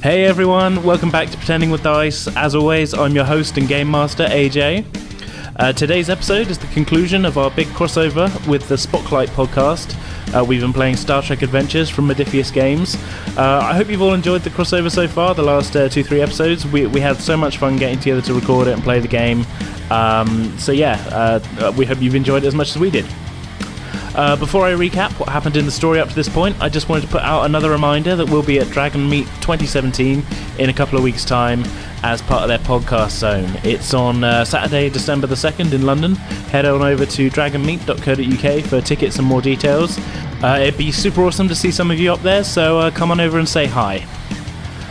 Hey everyone, welcome back to Pretending with Dice. As always, I'm your host and game master, AJ. Today's episode is the conclusion of our big crossover with the Spocklight podcast. We've been playing Star Trek Adventures from Modiphius Games. I hope you've all enjoyed the crossover so far, the last 2-3 episodes. We had so much fun getting together to record it and play the game. We hope you've enjoyed it as much as we did. Before I recap what happened in the story up to this point, I just wanted to put out another reminder that we'll be at Dragon Meet 2017 in a couple of weeks' time as part of their podcast zone. It's on Saturday, December the 2nd in London. Head on over to dragonmeet.co.uk for tickets and more details. It'd be super awesome to see some of you up there, so come on over and say hi.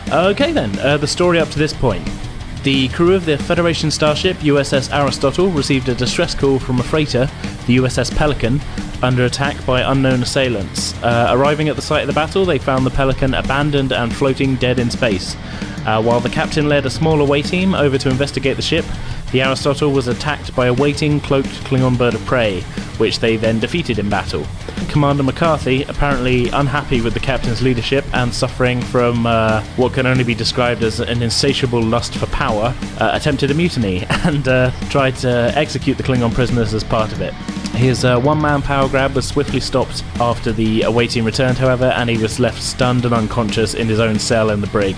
Okay then, the story up to this point. The crew of the Federation starship USS Aristotle received a distress call from a freighter, the USS Pelican, under attack by unknown assailants. Arriving at the site of the battle, they found the Pelican abandoned and floating dead in space. While the captain led a small away team over to investigate the ship, the Aristotle was attacked by a waiting, cloaked Klingon bird of prey, which they then defeated in battle. Commander McCarthy, apparently unhappy with the captain's leadership and suffering from what can only be described as an insatiable lust for power, attempted a mutiny and tried to execute the Klingon prisoners as part of it. His one-man power grab was swiftly stopped after the away team returned, however, and he was left stunned and unconscious in his own cell in the brig.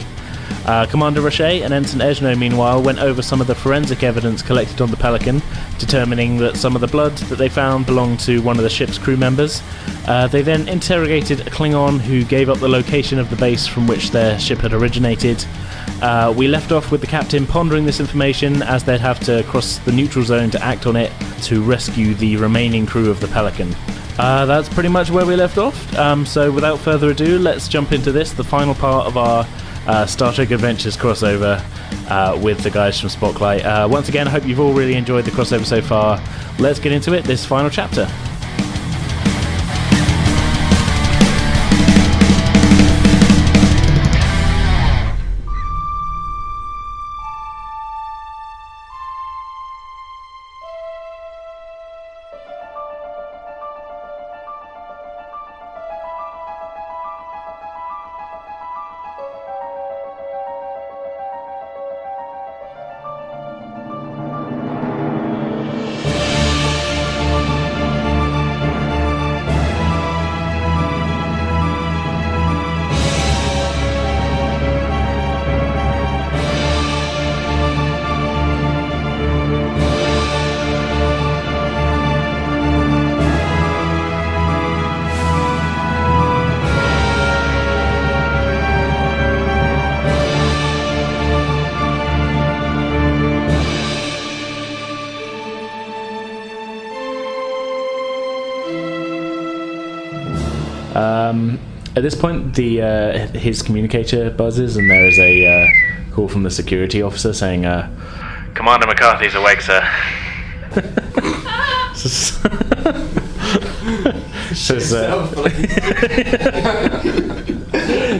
Commander Roche and Ensign Ejno, meanwhile, went over some of the forensic evidence collected on the Pelican, determining that some of the blood that they found belonged to one of the ship's crew members. They then interrogated a Klingon who gave up the location of the base from which their ship had originated. We left off with the captain pondering this information as they'd have to cross the neutral zone to act on it to rescue the remaining crew of the Pelican. That's pretty much where we left off, so without further ado, let's jump into this, the final part of our Star Trek Adventures crossover with the guys from Spocklight. Once again, I hope you've all really enjoyed the crossover so far. Let's get into it, this final chapter. At this point, his communicator buzzes, and there is a call from the security officer saying, "Commander McCarthy's awake, sir." Says,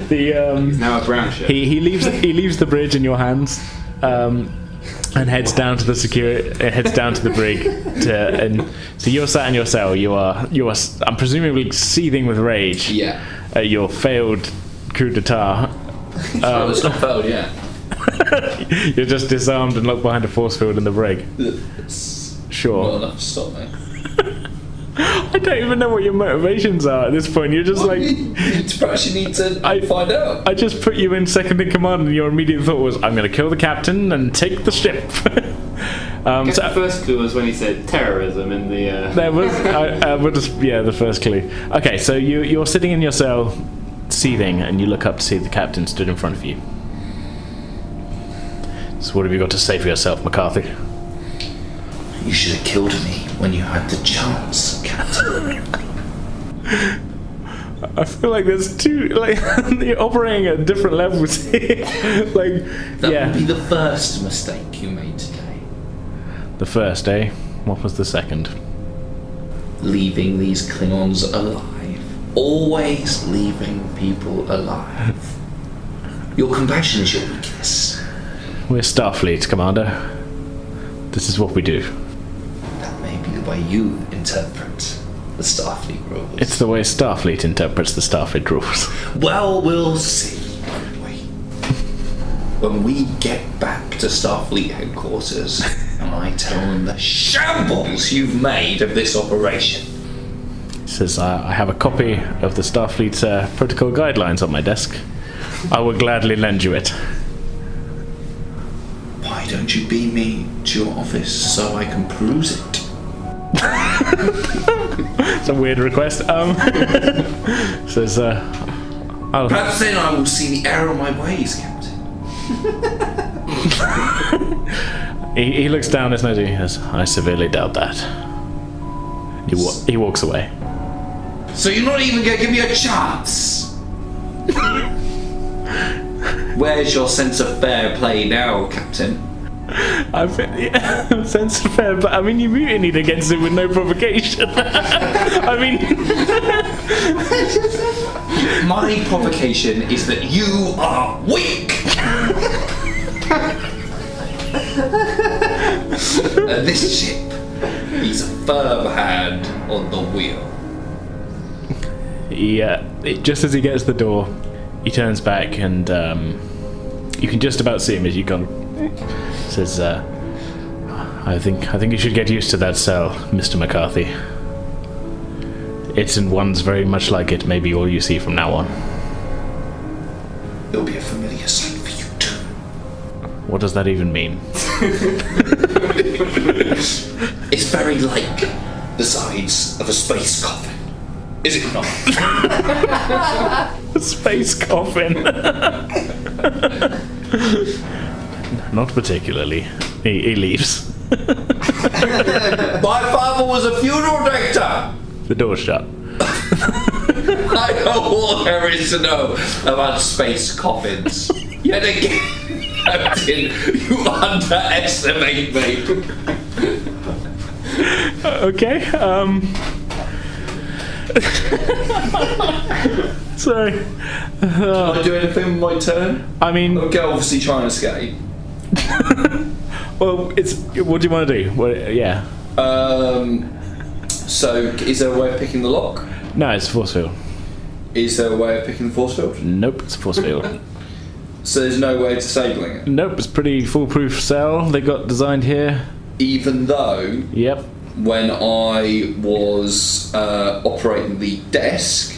he's now a brown shirt. He leaves the bridge in your hands, and heads down to the brig. So you're sat in your cell. You are. I'm presumably seething with rage. Yeah. At your failed coup d'etat. It's not failed yet. You're just disarmed and locked behind a force field in the brig. Sure. Not enough to stop me. I don't even know what your motivations are at this point. You're just Perhaps you need to find out. I just put you in second in command, and your immediate thought was, I'm going to kill the captain and take the ship. The first clue was when he said terrorism in the... There was... the first clue. Okay, so you're sitting in your cell, seething, and you look up to see the captain stood in front of you. So what have you got to say for yourself, McCarthy? You should have killed me when you had the chance, Captain. I feel like there's two... you're operating at different levels here. That would be the first mistake you made today. The first, eh? What was the second? Leaving these Klingons alive. Always leaving people alive. Your compassion is your weakness. We're Starfleet, Commander. This is what we do. That may be the way you interpret the Starfleet rules. It's the way Starfleet interprets the Starfleet rules. Well, we'll see, won't we? when we get back to Starfleet headquarters and I tell them the shambles you've made of this operation. He says, I have a copy of the Starfleet protocol guidelines on my desk. I will gladly lend you it. Why don't you beam me to your office so I can peruse it? It's a weird request. Says, Perhaps then I will see the error of my ways, Captain. he looks down his nose and he says, I severely doubt that. He walks away. So you're not even going to give me a chance? Where's your sense of fair play now, Captain? Sense of fair, but I mean, you mutinied against him with no provocation. I mean, my provocation is that you are weak. And this ship needs a firm hand on the wheel. Just as he gets the door, he turns back and you can just about see him as you go. Says, I think you should get used to that cell, Mr. McCarthy. It's and one's very much like it, maybe all you see from now on. It'll be a familiar sight for you too. What does that even mean? It's very like the sides of a space coffin. Is it not? A space coffin. Not particularly. He leaves. My father was a funeral director. The door's shut. I know all there is to know about space coffins. Yet again, Captain, you underestimate me. Okay. Sorry. Can I do anything with my turn? I mean, Okay, obviously try and escape. well, it's. What do you want to do? Well, yeah. So, is there a way of picking the lock? No, it's a force field. Is there a way of picking the force field? Nope, it's a force field. So there's no way of disabling it? Nope, it's a pretty foolproof cell they got designed here. Even though, Yep. when I was operating the desk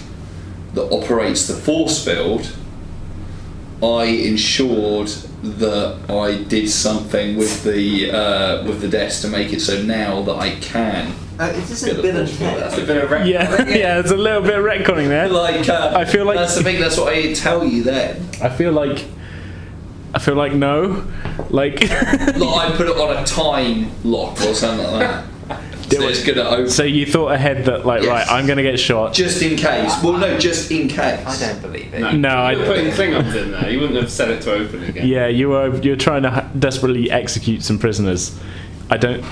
that operates the force field, I ensured that I did something with the desk to make it so now that I can. It's just a bit of That's a bit of retcon. Yeah, there's a little bit of retconning there. Like, I feel like that's the thing. That's what I didn't tell you then. I feel like no, like. I put it on a time lock or something like that. So it's gonna open. So you thought ahead that Yes. right, I'm gonna get shot. Just in case. Well, no, just in case. I don't believe it. No, I putting Klingons in there. You wouldn't have set it to open again. Yeah, you're trying to desperately execute some prisoners. I don't.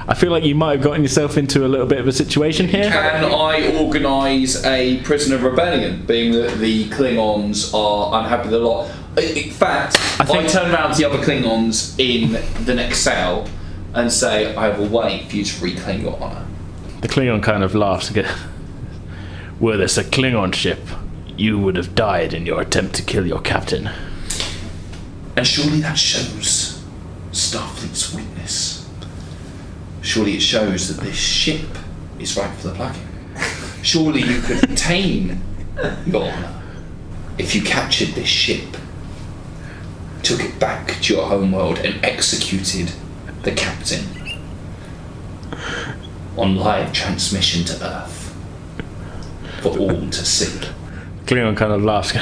I feel like you might have gotten yourself into a little bit of a situation here. Can I organise a prisoner rebellion, being that the Klingons are unhappy with the lot? In fact, I turn around to the other Klingons in the next cell and say, I have a way for you to reclaim your honour. The Klingon kind of laughs again. Were this a Klingon ship, you would have died in your attempt to kill your captain. And surely that shows Starfleet's weakness. Surely it shows that this ship is right for the plugging. Surely you could retain your honour if you captured this ship, took it back to your homeworld and executed the captain on live transmission to Earth for all to see. Klingon kind of laughs.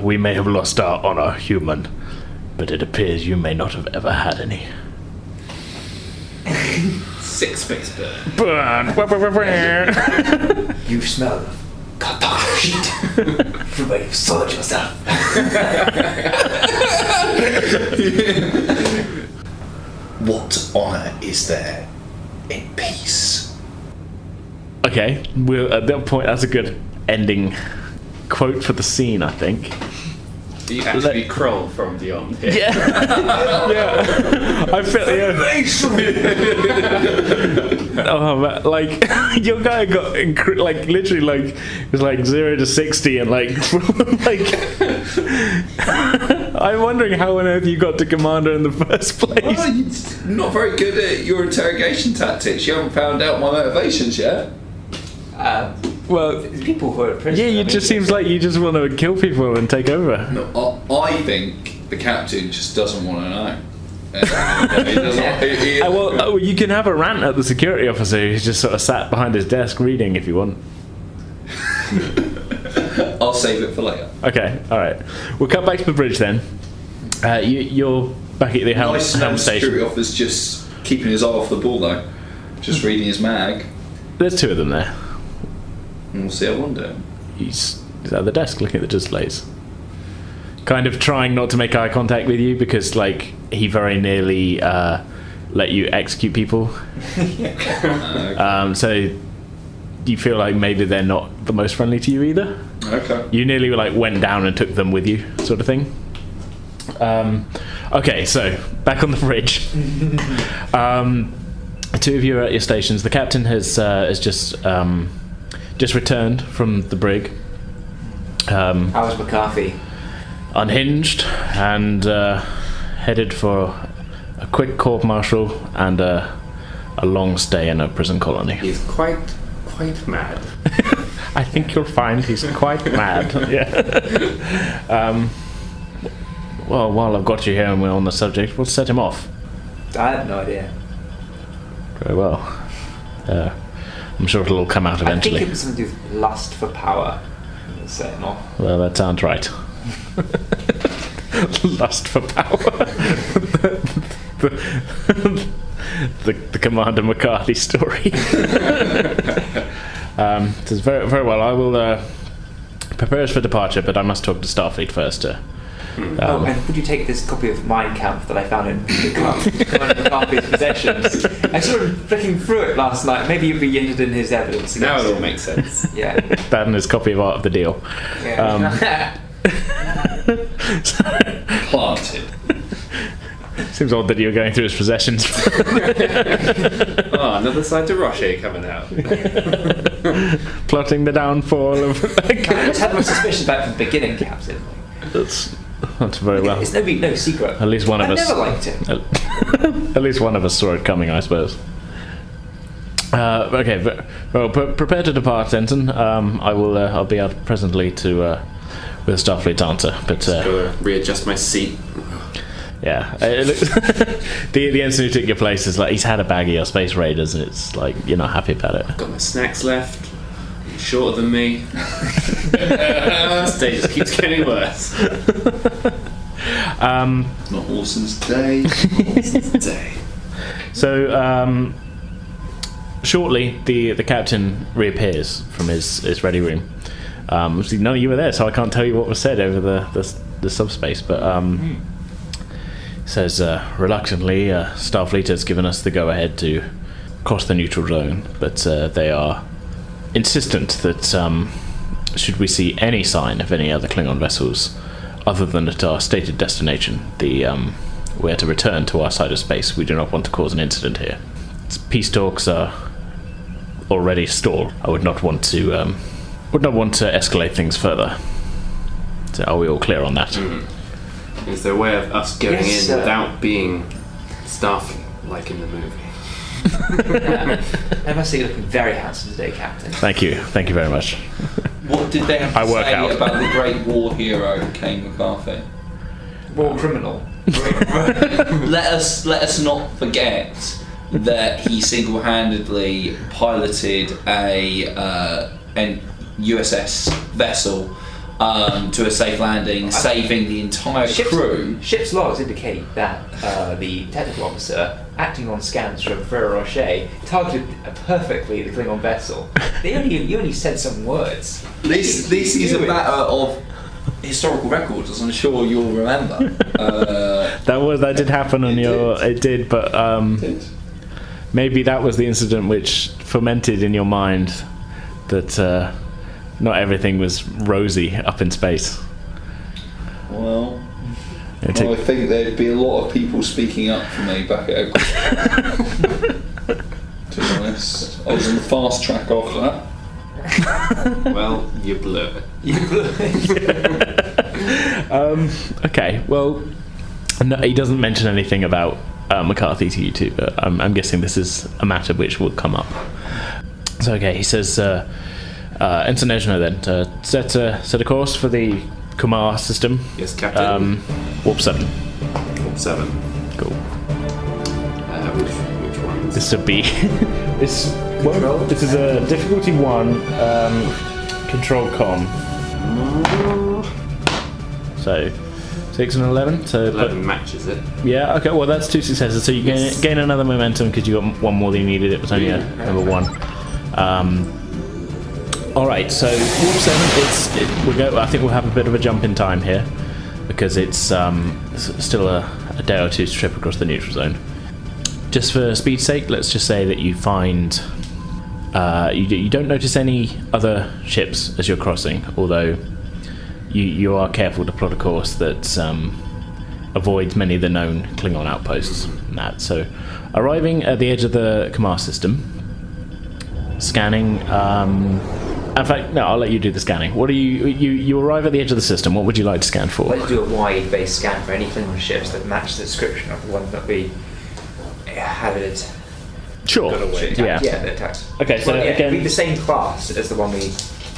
We may have lost our honor, human, but it appears you may not have ever had any. 6 face burn. Burn! You smell Qatar shit from where you've soiled yourself. What honour is there in peace? Okay, at that point, that's a good ending quote for the scene, I think. You actually crawl from beyond here. Yeah. I feel oh man, like your guy got literally it was 0 to 60 and I'm wondering how on earth you got to Commander in the first place. Well, you're not very good at your interrogation tactics. You haven't found out my motivations yet. Well, people who are in prison. yeah, it just seems like you just want to kill people and take over. No, I think the captain just doesn't want to know. Well, you can have a rant at the security officer who's just sort of sat behind his desk reading if you want. I'll save it for later. Okay, alright. We'll cut back to the bridge then. You're back at the helm station. Security officer's just keeping his eye off the ball though. Just reading his mag. There's 2 of them there. And we'll see how one do. He's at the desk looking at the displays. Kind of trying not to make eye contact with you because, he very nearly let you execute people. Okay. So you feel like maybe they're not the most friendly to you either. Okay. You nearly went down and took them with you, sort of thing. Okay, so back on the bridge. 2 of you are at your stations. The captain has just returned from the brig. How was McCarthy? Unhinged and headed for a quick court-martial and a long stay in a prison colony. He's quite mad. I think you'll find he's quite mad. Yeah. Well, while I've got you here and we're on the subject, we'll set him off. I have no idea. Very well. I'm sure it'll all come out eventually. I think it was something to do with lust for power. Set him off. Well, that sounds right. Lust for power. the Commander McCarthy story. Says very, very well. I will prepare us for departure, but I must talk to Starfleet first. And would you take this copy of Mein Kampf that I found in Commander McCarthy's possessions? I sort of flicking through it last night. Maybe you'd be interested in his evidence. Now it all makes sense. Yeah. That and his copy of Art of the Deal. Yeah. Planted. Seems odd that you were going through his possessions. Oh, another side to Rocher coming out. Plotting the downfall of. I just had my suspicions about it from the beginning, Captain. That's very well. It's no secret. At least one of us. I never liked him. At least one of us saw it coming, I suppose. Okay, well, prepare to depart, Ensign. I'll be out presently to with Starfleet's answer, but gotta readjust my seat. yeah, the ensign who took your place is he's had a bag of your Space Raiders, and it's you're not happy about it. Got my snacks left. He's shorter than me. This day just keeps getting worse. It's not Orson's day. It's Orson's day. So shortly, the captain reappears from his ready room. Obviously, none of you were there, so I can't tell you what was said over the subspace. But says reluctantly, Starfleet has given us the go-ahead to cross the neutral zone, but they are insistent that should we see any sign of any other Klingon vessels other than at our stated destination, we're to return to our side of space. We do not want to cause an incident here. Peace talks are already stalled. I would not want to escalate things further. So are we all clear on that? Mm-hmm. Is there a way of us going in without being Starfleet, like in the movie? I must say you're looking very handsome today, Captain. Thank you very much. What did they have to work say out. about the great war hero, Kane McCarthy? War criminal. Let us not forget that he single-handedly piloted a USS vessel to a safe landing, saving the entire crew. Ship's logs indicate that the technical officer, acting on scans from Ferrero Rocher, targeted perfectly the Klingon vessel. You only said some words. This is a matter of historical records, as I'm sure you'll remember. That did happen on it did, but maybe that was the incident which fermented in your mind that not everything was rosy up in space. Well, It'll take- I think there'd be a lot of people speaking up for me back at Oakland. To be honest, I was on the fast track after that. Well, you blew it. Okay, well, no, he doesn't mention anything about McCarthy to you two, but I'm guessing this is a matter which will come up. So, okay, he says, International then, set a course for the Kumar system. Yes, Captain. Warp 7. Warp 7. Cool. Which ones? This would be... this is a difficulty 1, control com. So, 6 and 11. So 11 matches it. yeah, okay, well that's 2 successes, so you gain another momentum because you got 1 more than you needed. It was only a number 1. Alright, so Warp 7, I think we'll have a bit of a jump in time here because it's still a day or two's trip across the neutral zone. Just for speed's sake, let's just say that you find you don't notice any other ships as you're crossing, although you are careful to plot a course that avoids many of the known Klingon outposts and that. So, arriving at the edge of the Kamar system, scanning. In fact, no, I'll let you do the scanning. What do you arrive at the edge of the system? What would you like to scan for? Let's do a wide-based scan for any Klingon ships that match the description of the one that we had it. Sure. Yeah. Yeah, they're attacked. Okay, so well, again, be the same class as the one we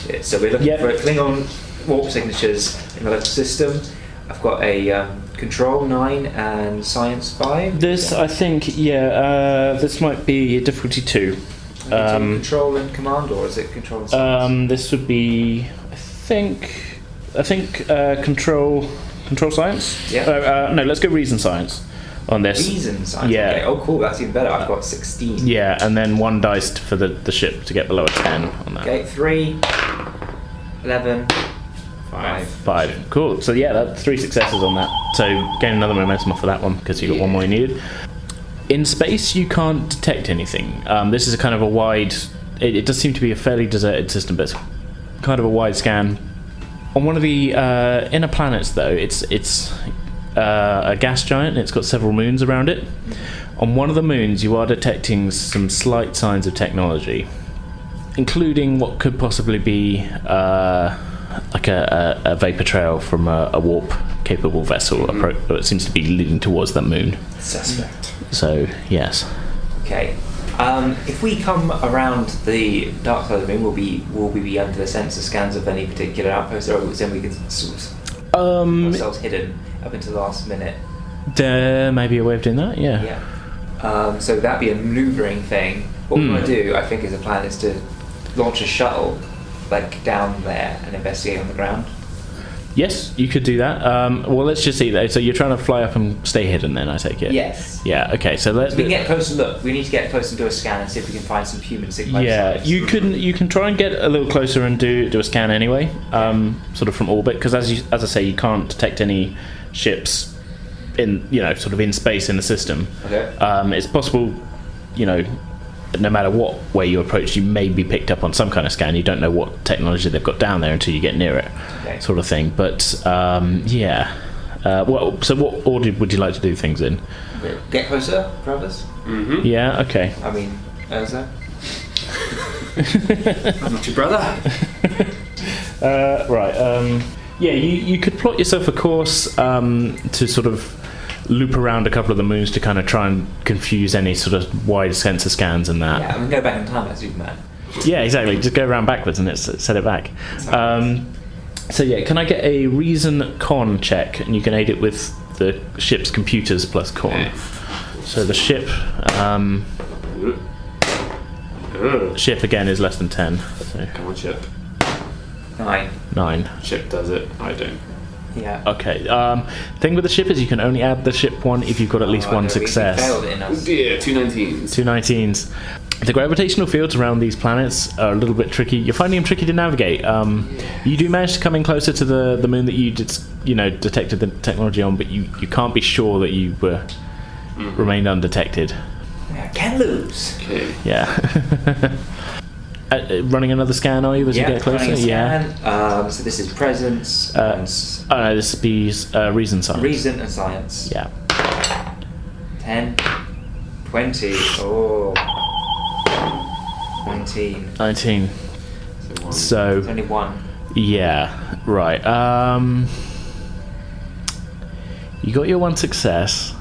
did. So we're looking for Klingon warp signatures in the local system. I've got a control 9 and science 5. This, I think, this might be difficulty 2. Control and command, or is it control and science? This would be, I think, control science. Yeah. No, let's go reason science on this. Reason science. Yeah. Okay. Oh, cool. That's even better. I've got 16. Yeah, and then 1 dice for the ship to get below a 10 on that. Okay. 3, 11, 5. Cool. So yeah, that's 3 successes on that. So gain another momentum off of that one because you got 1 more you needed. In space, you can't detect anything. This is a kind of a wide... It does seem to be a fairly deserted system, but it's kind of a wide scan. On one of the inner planets, though, it's a gas giant, and it's got several moons around it. On one of the moons, you are detecting some slight signs of technology, including what could possibly be like a vapor trail from a warp-capable vessel. It seems to be leading towards that moon. Suspect. So, yes. Okay. If we come around the dark side of the moon, will we be under the sensor scans of any particular outpost, or then we can sort of ourselves hidden up until the last minute? There may be a way of doing that, yeah. Yeah. So that'd be a manoeuvring thing. What we want to do, I think, as a plan, is to launch a shuttle, like down there, and investigate on the ground. Yes, you could do that. Well, let's just see that. So you're trying to fly up and stay hidden then, I take it? Yes. Yeah, okay, so let's... So we can get close and look. We need to get close and do a scan and see if we can find some human signals. Yeah, you can try and get a little closer and do a scan anyway, sort of from orbit, because as I say, you can't detect any ships in sort of in space in the system. Okay. It's possible, no matter what way you approach, you may be picked up on some kind of scan. You don't know what technology they've got down there until you get near it, sort of thing. But so what order would you like to do things in? Get closer, brothers. Mm-hmm. Yeah. Okay. I mean, Elsa. I'm not your brother. Right. Yeah. You could plot yourself a course to sort of loop around a couple of the moons to kind of try and confuse any sort of wide sensor scans and that. Yeah, I mean, go back in time like Superman. Yeah, exactly. Just go around backwards and set it back. So yeah, can I get a reason con check, and you can aid it with the ship's computers plus con. Okay. So the ship ship again is less than 10. So Come on, ship. 9. 9. Ship does it. I don't. Yeah. Okay. Thing with the ship is you can only add the ship one if you've got at least one success. We failed it in us. Yeah, 2 19s. 2 19s. The gravitational fields around these planets are a little bit tricky. You're finding them tricky to navigate. You do manage to come in closer to the moon that you detected the technology on, but you can't be sure that you remained undetected. Yeah, can lose. Okay. Yeah. running another scan, are you, as you get closer? running a Yeah. scan. So this is presence. Oh no, this would be reason science. Reason and science. Yeah. 10, 20, oh, 19. 19. So It's only one. yeah, right. You got your one success.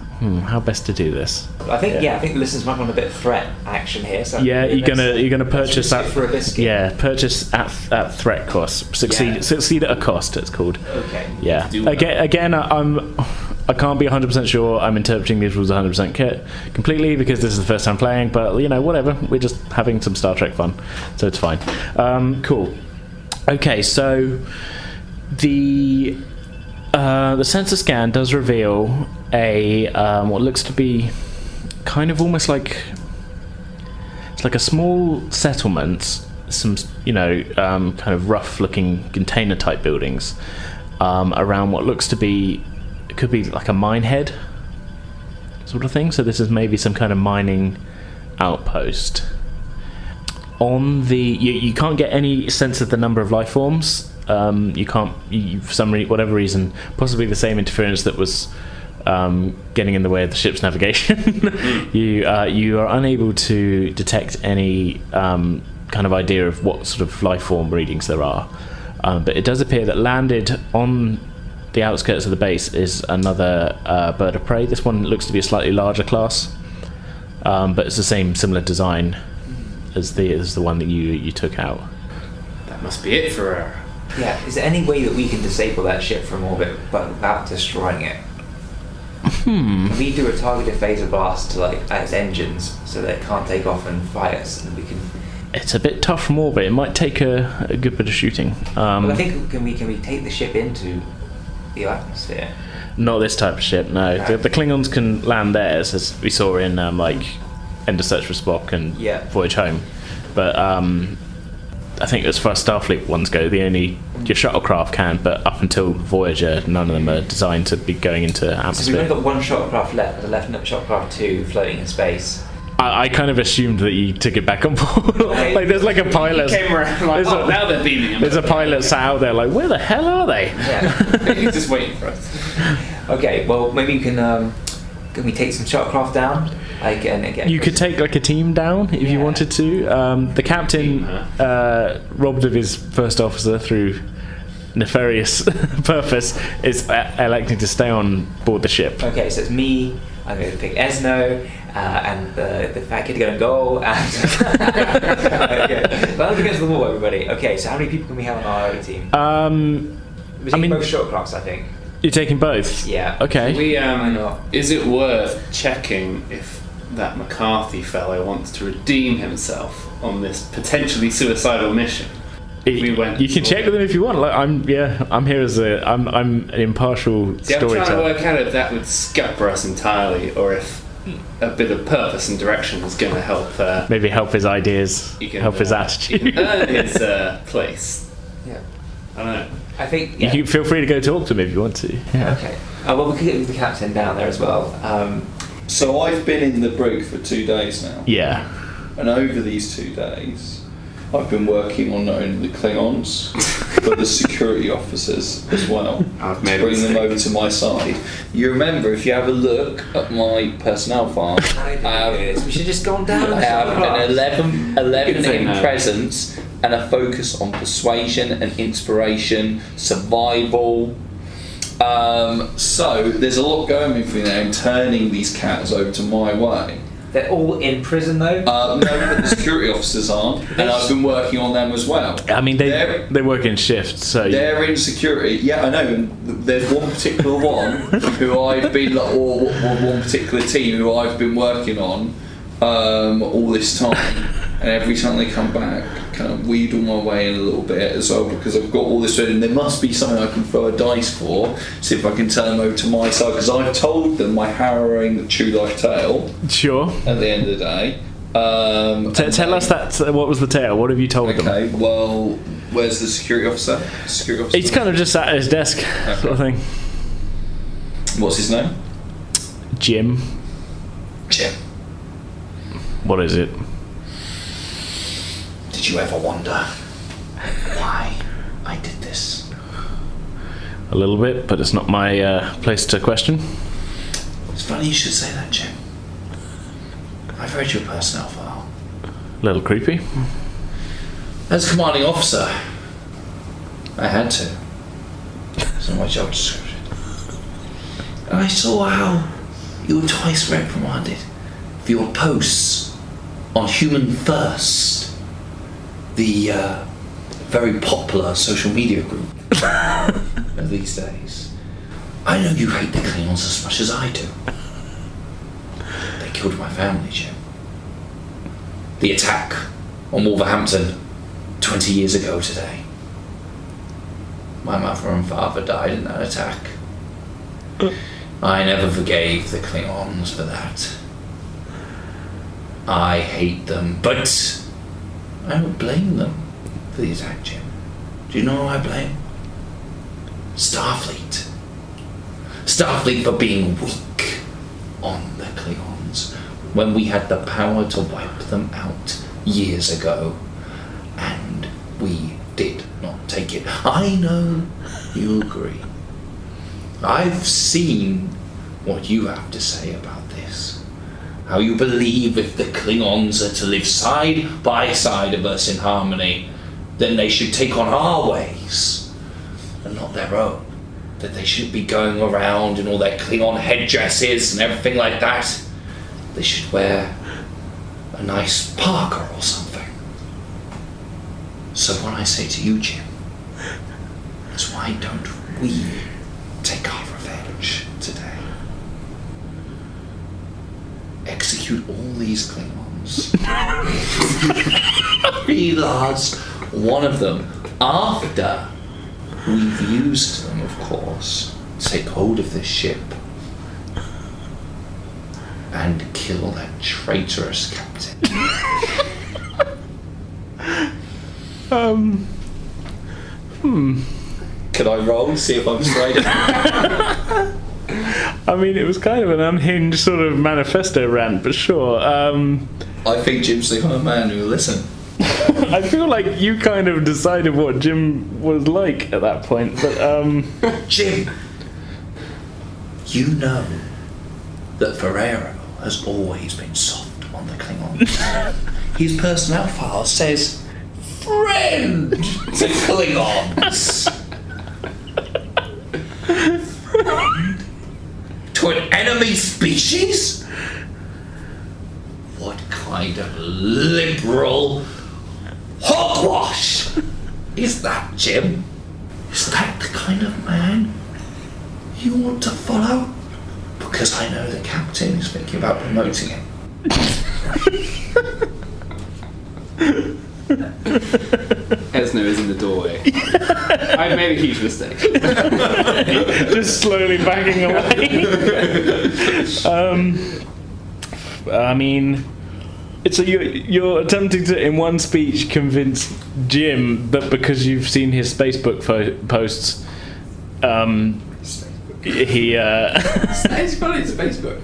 How best to do this? I think I think the listeners might want a bit of threat action here. So Yeah, you're gonna purchase that for a biscuit. Yeah, purchase at threat cost. Succeed at a cost. It's called. Okay. Yeah. Again, I can't be 100% sure I'm interpreting these rules 100% completely because this is the first time playing. But whatever. We're just having some Star Trek fun, so it's fine. Cool. Okay, so the sensor scan does reveal a what looks to be kind of almost like it's like a small settlement, some kind of rough looking container type buildings around what looks to be, it could be like a mine head sort of thing. So this is maybe some kind of mining outpost. On the you can't get any sense of the number of life forms. You can't, for whatever reason, possibly the same interference that was getting in the way of the ship's navigation. You are unable to detect any kind of idea of what sort of life form readings there are. But it does appear that landed on the outskirts of the base is another bird of prey. This one looks to be a slightly larger class, but it's the similar design as the one that you took out. That must be it for her. Yeah. Is there any way that we can disable that ship from orbit, but without destroying it? Can we do a targeted phaser blast to at its engines so that it can't take off and fight us, and we can? It's a bit tough from orbit. It might take a good bit of shooting. Well, I think can we take the ship into the atmosphere? Not this type of ship. No, Okay. the Klingons can land theirs, as we saw in End of Search for Spock and Voyage Home. But I think as far as Starfleet ones go, your shuttlecraft can, but up until Voyager, none of them are designed to be going into So we've atmosphere. only got one shuttlecraft left, the Lieutenant Shuttlecraft 2 floating in space. I kind of assumed that you took it back on board. There's like a pilot. He came around now they're beaming him. There's a pilot sat out there where the hell are they? Yeah. He's just waiting for us. Okay, well maybe you can we take some shuttlecraft down? You could take a team down if you wanted to. The captain, robbed of his first officer through nefarious purpose, is electing to stay on board the ship. Okay, so it's me. I'm going to pick Esno and the fat kid going goal. And Balance against the wall, everybody. Okay, so how many people can we have on our team? We're taking both shuttlecrafts, I think. You're taking both? Yeah. Okay. Why not? Is it worth checking if that McCarthy fellow wants to redeem himself on this potentially suicidal mission? You can check with him if you want. I'm here as I'm an impartial storyteller. I'm trying to work out if that would scupper us entirely, or if a bit of purpose and direction is going to help. Maybe help his ideas, help his attitude. He can earn his place. Yeah. I don't know. I think you can feel free to go talk to him if you want to. Yeah. Okay. Well, we could get the captain down there as well. So I've been in the brig for 2 days now. Yeah. And over these 2 days, I've been working on not only the Klingons, but the security officers as well. I've to made bring them over to my side. You remember, if you have a look at my personnel file, we should just gone down. I have an 11 in no. presence and a focus on persuasion and inspiration, survival. So there's a lot going with me there in turning these cats over to my way. They're all in prison though? No, but the security officers aren't, and I've been working on them as well. I mean, they work in shifts, so they're in security. Yeah, I know. And there's one particular one who I've been, or one particular team who I've been working on all this time, and every time they come back, kind of wheedle my way in a little bit as well, because I've got all this ready, and there must be something I can throw a dice for, see if I can turn them over to my side, because I've told them my harrowing true life tale. Sure. At the end of the day. Tell us that. What was the tale? What have you told them? Okay, well, where's the security officer? He's kind of just sat at his desk, sort of thing. What's his name? Jim. Jim. What is it? Did Did you ever wonder why I did this? A little bit, but it's not my place to question. It's funny you should say that, Jim. I've read your personnel file. A little creepy. As commanding officer, I had to. It's in my job description. And I saw how you were twice reprimanded for your posts on Human First, the very popular social media group of these days. I know you hate the Klingons as much as I do. They killed my family, Jim. The attack on Wolverhampton 20 years ago today. My mother and father died in that attack. I never forgave the Klingons for that. I hate them, but I don't blame them for the attack, Jim. Do you know who I blame? Starfleet. Starfleet for being weak on the Klingons when we had the power to wipe them out years ago, and we did not take it. I know you agree. I've seen what you have to say about this. How you believe if the Klingons are to live side by side of us in harmony, then they should take on our ways and not their own. That they shouldn't be going around in all their Klingon headdresses and everything like that. They should wear a nice parka or something. So what I say to you, Jim, is why don't we take our revenge today? Execute all these Klingons. Every last one of them, after we've used them, of course, take hold of this ship and kill that traitorous captain. Can I roll and see if I'm straight? I mean, it was kind of an unhinged sort of manifesto rant, but sure. I think Jim's the kind of man who will listen. I feel like you kind of decided what Jim was like at that point, but Jim, you know that Ferrero has always been soft on the Klingons. His personnel file says friend to Klingons. Friend to an enemy species? What kind of liberal hogwash is that, Jim? Is that the kind of man you want to follow? Because I know the captain is thinking about promoting him. Esno is in the doorway. I've made a huge mistake. just slowly backing away. I mean, it's you're attempting to, in one speech, convince Jim that because you've seen his Facebook posts, he It's funny, it's Facebook.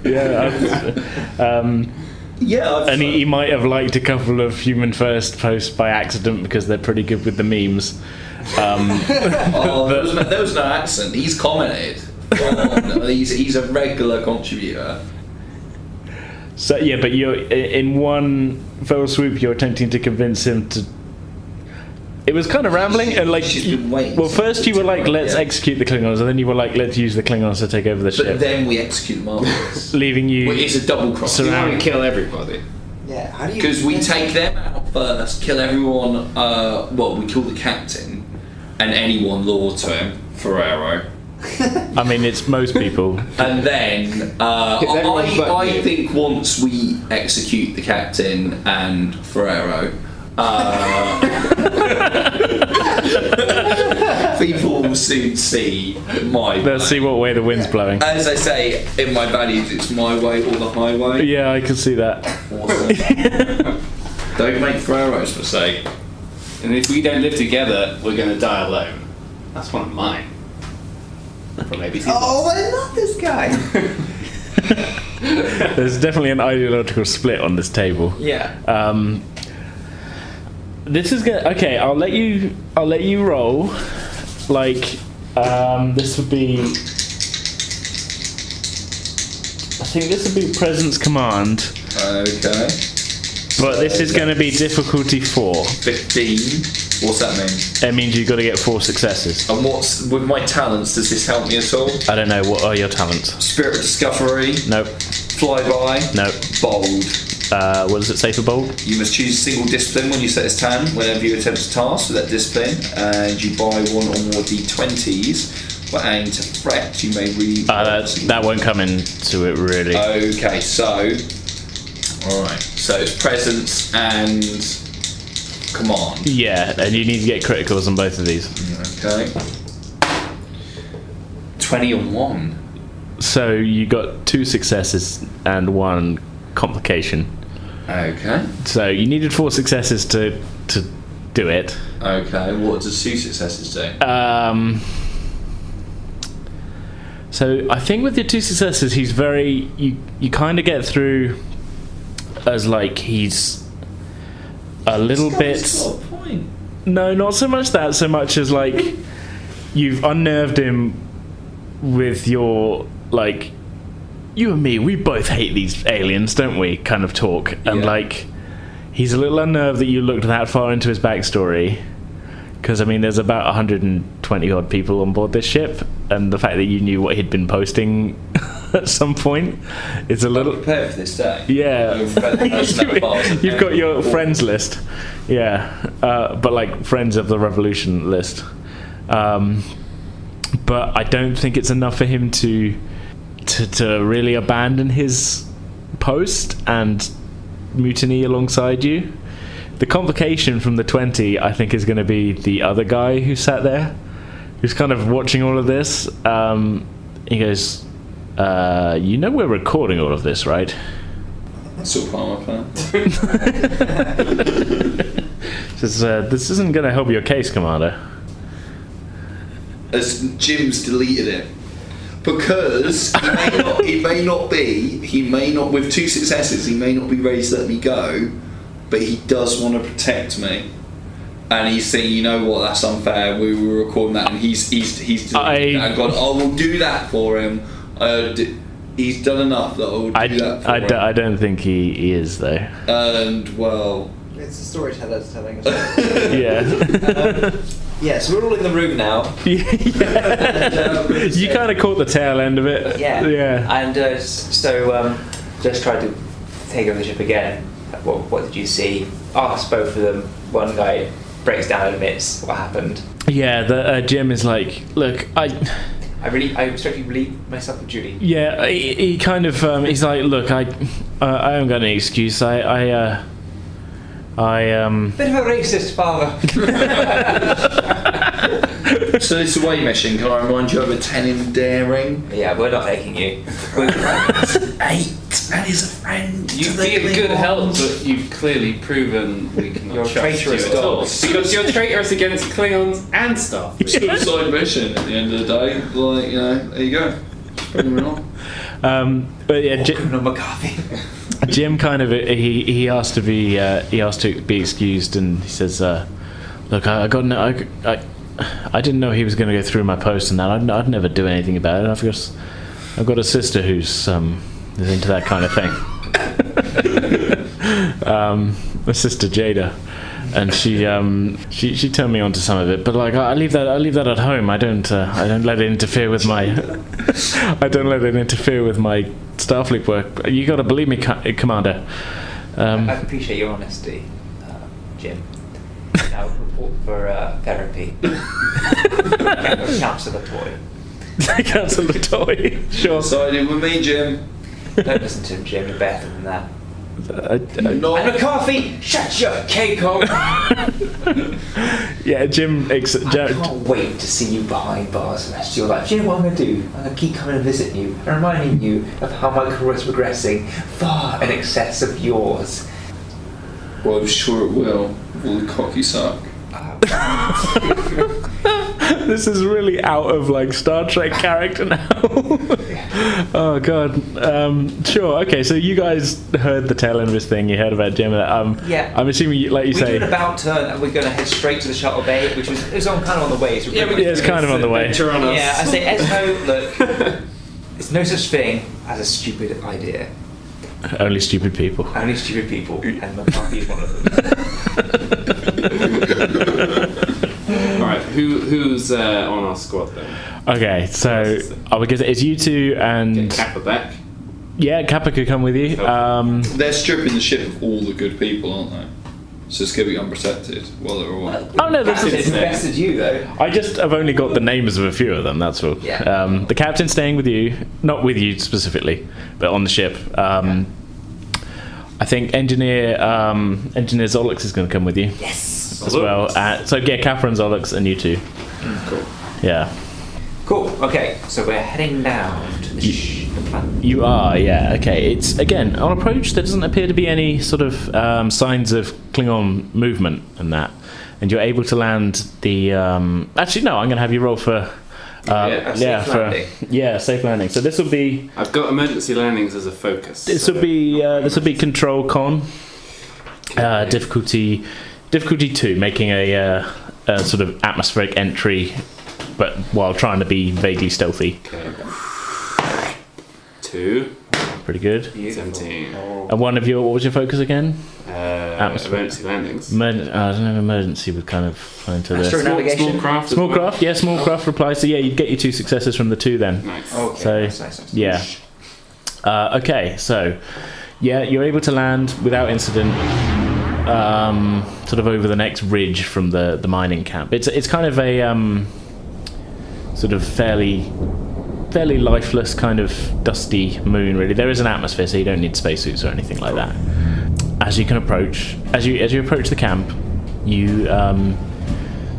and he might have liked a couple of Human First posts by accident because they're pretty good with the memes. There was no accent. He's commented. He's a regular contributor. So yeah, but you're in one fell swoop. You're attempting to convince him to. It was kind of rambling, and like, She's been waiting well, first you were like, let's yeah. execute the Klingons, and then you were like, let's use the Klingons to take over the But ship, then we execute them afterwards. leaving you. Well, it's a double cross. You want to kill everybody. Yeah, how do you... Because we take them out first, kill everyone, we kill the captain, and anyone loyal to him, Ferrero. I mean, it's most people. And then, I think once we execute the captain and Ferrero, people will soon see my way. They'll see what way the wind's blowing. As I say, in my values, it's my way or the highway. Yeah, I can see that. Awesome. Don't make Ferrero's mistake. And if we don't live together, we're going to die alone. That's one of mine. From ABC. Oh, I love this guy. There's definitely an ideological split on this table. Yeah. This is gonna. Okay, I'll let you roll. Like, this would be. I think this would be Presence Command. Okay. But this is going to be difficulty 4. 15. What's that mean? It means you've got to get 4 successes. And what's with my talents? Does this help me at all? I don't know. What are your talents? Spirit of discovery. Nope. Flyby. Nope. Bold. What does it say for bold? You must choose a single discipline when you set as tan whenever you attempt a task with that discipline, and you buy one or more d20s. But aim to threat, you may read. That won't come into it really. Okay, so. Alright, so it's presence and command. Yeah, and you need to get criticals on both of these. Okay. 20 on 1. So you got 2 successes and 1 complication. Okay. So you needed 4 successes to do it. Okay, what does 2 successes do? So I think with your 2 successes, he's very. You kind of get through as like he's a little bit. Got a point. No, not so much that. So much as like you've unnerved him with your like. You and me, we both hate these aliens, don't we? Kind of talk, and like he's a little unnerved that you looked that far into his backstory. Because, I mean, there's about 120 odd people on board this ship, and the fact that you knew what he'd been posting at some point is a little. Prepared for this day. Yeah. You've got your friends list. Yeah. But, like, friends of the revolution list. But I don't think it's enough for him to really abandon his post and mutiny alongside you. The complication from the 20, I think, is going to be the other guy who sat there, who's kind of watching all of this. He goes, you know we're recording all of this, right? That's all part of my plan. Says, this isn't going to help your case, Commander. As Jim's deleted it. Because he may not with 2 successes, he may not be ready to let me go. But he does want to protect me, and he's saying, you know what, that's unfair. We were recording that, and he's gone. I will do that for him. He's done enough that I will do that for him. I don't think he is though. And well, it's the storyteller's telling us. Yeah. So we're all in the room now. You kind of caught the tail end of it. Yeah. And so just tried to take over the ship again. What did you see? Ask both of them. One guy breaks down and admits what happened. Yeah, the Jim is like, look, I strictly relieve myself of duty. Yeah, he kind of he's like, look, I haven't got any excuse. Bit of a racist, father. So this away mission, can I remind you of a 10 in daring? Yeah, we're not taking you. 8, and he's a friend. You'd be of good help, but you've clearly proven we cannot You're trust you traitorous at all. dogs. Because you're traitorous against Klingons and stuff. Suicide mission at the end of the day. Like, you know, there you go. Bring it on. But yeah, Commander McCarthy. Jim kind of he asked to be excused, and he says, "Look, I didn't know he was going to go through my post and that. I'd never do anything about it. I've got a sister who's into that kind of thing. My sister Jada, and she turned me on to some of it. But like I leave that at home. I don't let it interfere with my Starfleet work. You got to believe me, Commander." I appreciate your honesty, Jim. Now report for therapy. Counsellor Toy. Counsellor Toy. Sure. Sided with me, Jim. Don't listen to him, Jim. You're better than that. And Not. McCarthy, shut your cake hole. Yeah, Jim. I can't wait to see you behind bars the rest of your life. Do you know what I'm going to do? I'm going to keep coming and visiting you and reminding you of how my career is progressing far in excess of yours. Well, I'm sure it will. All the cocky suck. This is really out of like Star Trek character now. Oh god. Sure. Okay. So you guys heard the tail end of this thing. You heard about Gemma. Yeah. I'm assuming, like you We say. do an about turn and we're going to head straight to the shuttle bay, which was kind of on the way. So it's kind of on the way. Adventure on us. Yeah, I say, Esmo, look, there's no such thing as a stupid idea. Only stupid people. Only stupid people, and McCarthy is one of them. Alright, who's on our squad then? Okay, so I would guess it's you two and Get Kappa back. yeah, Kappa could come with you. They're stripping the ship of all the good people, aren't they? So it's going to be unprotected while they're away. Oh no, this It's is. invested you though. I just have only got the names of a few of them. That's all. Yeah. The captain's staying with you, not with you specifically, but on the ship. I think engineer Zolix is going to come with you. Yes. As well. So yeah, Kappa and Zolix and you two. Cool. Yeah. Cool. Okay, so we're heading down to the planet. You are, yeah, okay. It's, again, on approach, there doesn't appear to be any sort of signs of Klingon movement and that. And you're able to land the... actually, no, I'm going to have you roll for... safe landing. Safe landing. So this will be... I've got emergency landings as a focus. This will be control con. Difficulty 2, making a sort of atmospheric entry, but while trying to be vaguely stealthy. Okay. 2. Pretty good. 17. And one of your, what was your focus again? Emergency landings. I don't know if emergency would kind of fall into this. Astronavigation. Small craft. Small craft, yeah, small craft replies. So yeah, you'd get your 2 successes from the 2 then. Nice. Okay, So, nice. Yeah. Okay, so yeah, you're able to land without incident, sort of over the next ridge from the mining camp. It's kind of a sort of fairly lifeless, kind of dusty moon. Really, there is an atmosphere, so you don't need spacesuits or anything like that. As you approach the camp, you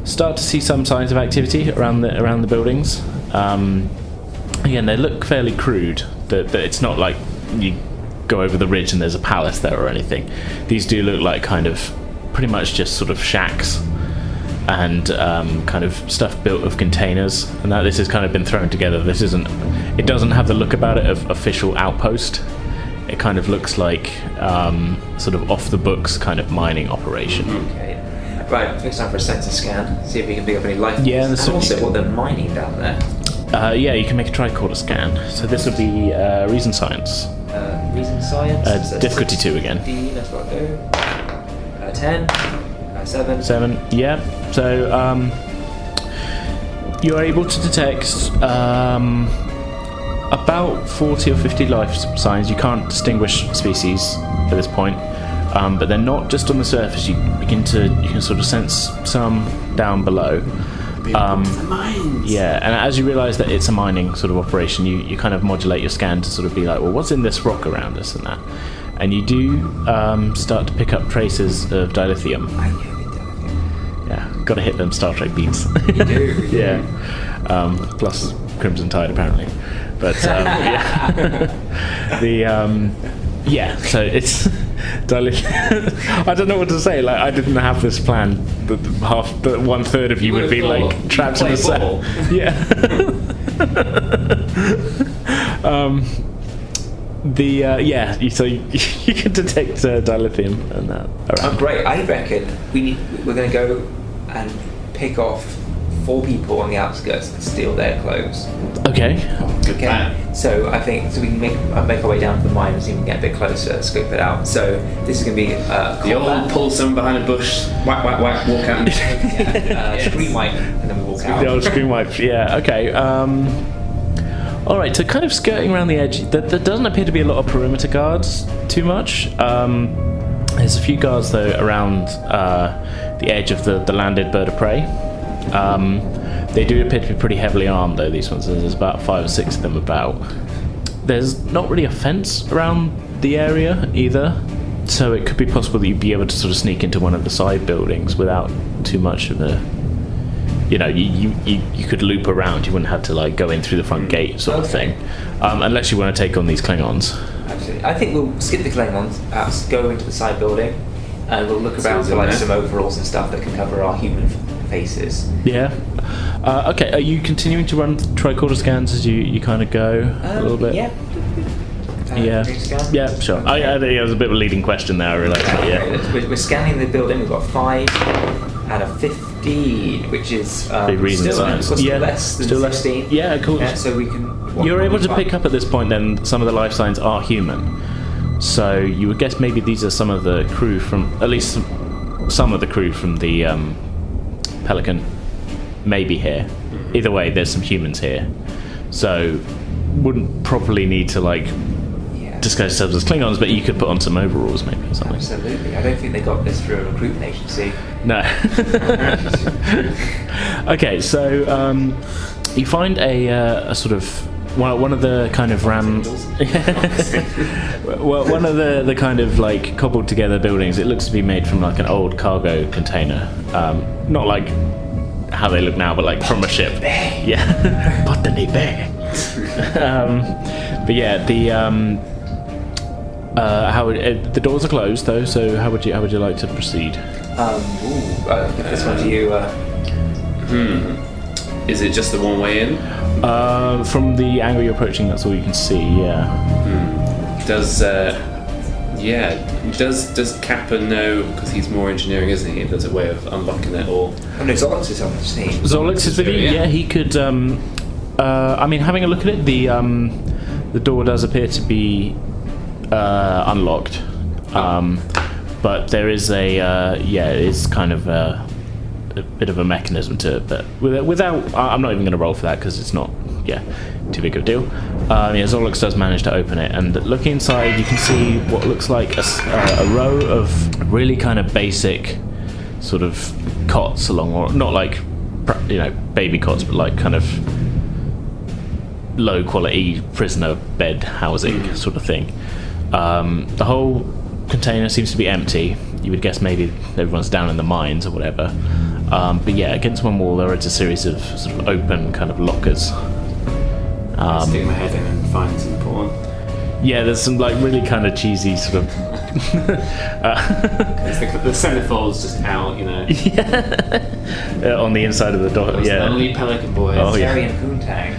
start to see some signs of activity around the buildings. Again, they look fairly crude. That it's not like you go over the ridge and there's a palace there or anything. These do look like kind of pretty much just sort of shacks and kind of stuff built of containers, and that this has kind of been thrown together. It doesn't have the look about it of official outpost. It kind of looks like sort of off the books kind of mining operation. Okay. Right, it's time for a sensor scan. See if we can pick up any life. Yeah, and also what they're mining down there. Yeah, you can make a tricorder scan. So this would be reason science. Reason science. So Difficulty 2 again. 15, that's what I do. 10. 7. 7. Yeah. So you're able to detect about 40 or 50 life signs. You can't distinguish species at this point, but they're not just on the surface. You can sort of sense some down below. Yeah, and as you realise that it's a mining sort of operation, you kind of modulate your scan to sort of be like, well, what's in this rock around us and that. And you do start to pick up traces of dilithium. I knew it. Yeah, got to hit them Star Trek beats. You do. Yeah. Plus Crimson Tide apparently, but yeah. So it's dilithium. I don't know what to say. Like, I didn't have this plan. The 1/3 of you would be like trapped in the cell. Yeah. So you can detect dilithium and that. Oh, great! I reckon we're going to go and pick off 4 people on the outskirts and steal their clothes. Okay. Good plan. So I think we can make our way down to the mine and see if we can get a bit closer, scope it out. So this is going to be The old pull someone behind a bush, whack, whack, whack, walk out. screen wipe, and then we walk out. The old screen wipe. Yeah. Okay. All right. So kind of skirting around the edge. There doesn't appear to be a lot of perimeter guards too much. There's a few guards though around the edge of the landed bird of prey. They do appear to be pretty heavily armed though, these ones. There's about 5 or 6 of them about. There's not really a fence around the area either, so it could be possible that you'd be able to sort of sneak into one of the side buildings without too much of a... You could loop around. You wouldn't have to like go in through the front gate sort of thing, unless you want to take on these Klingons. Absolutely. I think we'll skip the Klingons, perhaps go into the side building, and we'll look around for like some overalls and stuff that can cover our human faces. Yeah. Okay, are you continuing to run tricorder scans as you kind of go a little bit? Yeah. Yeah, sure. I think it was a bit of a leading question there, I realised. Yeah. We're scanning the building. We've got 5 out of 15, which is Big reason still, science. still less than 16. Yeah, cool. Yeah, so we can. You're able to pick up at this point then some of the life signs are human. So you would guess maybe these are some of the crew from, at least some of the crew from the Pelican maybe here. Either way, there's some humans here. So wouldn't properly need to disguise themselves as Klingons, but you could put on some overalls maybe or something. Absolutely. I don't think they got this through a recruitment agency. No. Okay, so you find a sort of one of the kind of well, one of the kind of cobbled together buildings. It looks to be made from an old cargo container, not like how they look now, but from a ship. Yeah, botany bay. But yeah, the doors are closed though. So how would you like to proceed? Give this one to you. Is it just the one way in? From the angle you're approaching, that's all you can see. Yeah. Does Kappa know, because he's more engineering, isn't he? There's a way of unlocking it all. Oh no, Zolix is on the scene. Zolix is with you. Yeah, he could. I mean, having a look at it, the door does appear to be unlocked. But there is it is kind of a bit of a mechanism to it, but without I'm not even going to roll for that because it's not too big of a deal. Zolix does manage to open it, and looking inside you can see what looks like a row of really kind of basic sort of cots along, not baby cots, but kind of low quality prisoner bed housing sort of thing. The whole container seems to be empty. You would guess maybe everyone's down in the mines or whatever. But yeah, against one wall there is a series of sort of open kind of lockers. Stick my head in and find some porn. Yeah, there's some really kind of cheesy sort of. The centerfold's just out, Yeah. On the inside of the door. Yeah. Only Pelican boys. Oh, yeah. Jerry and Poontang.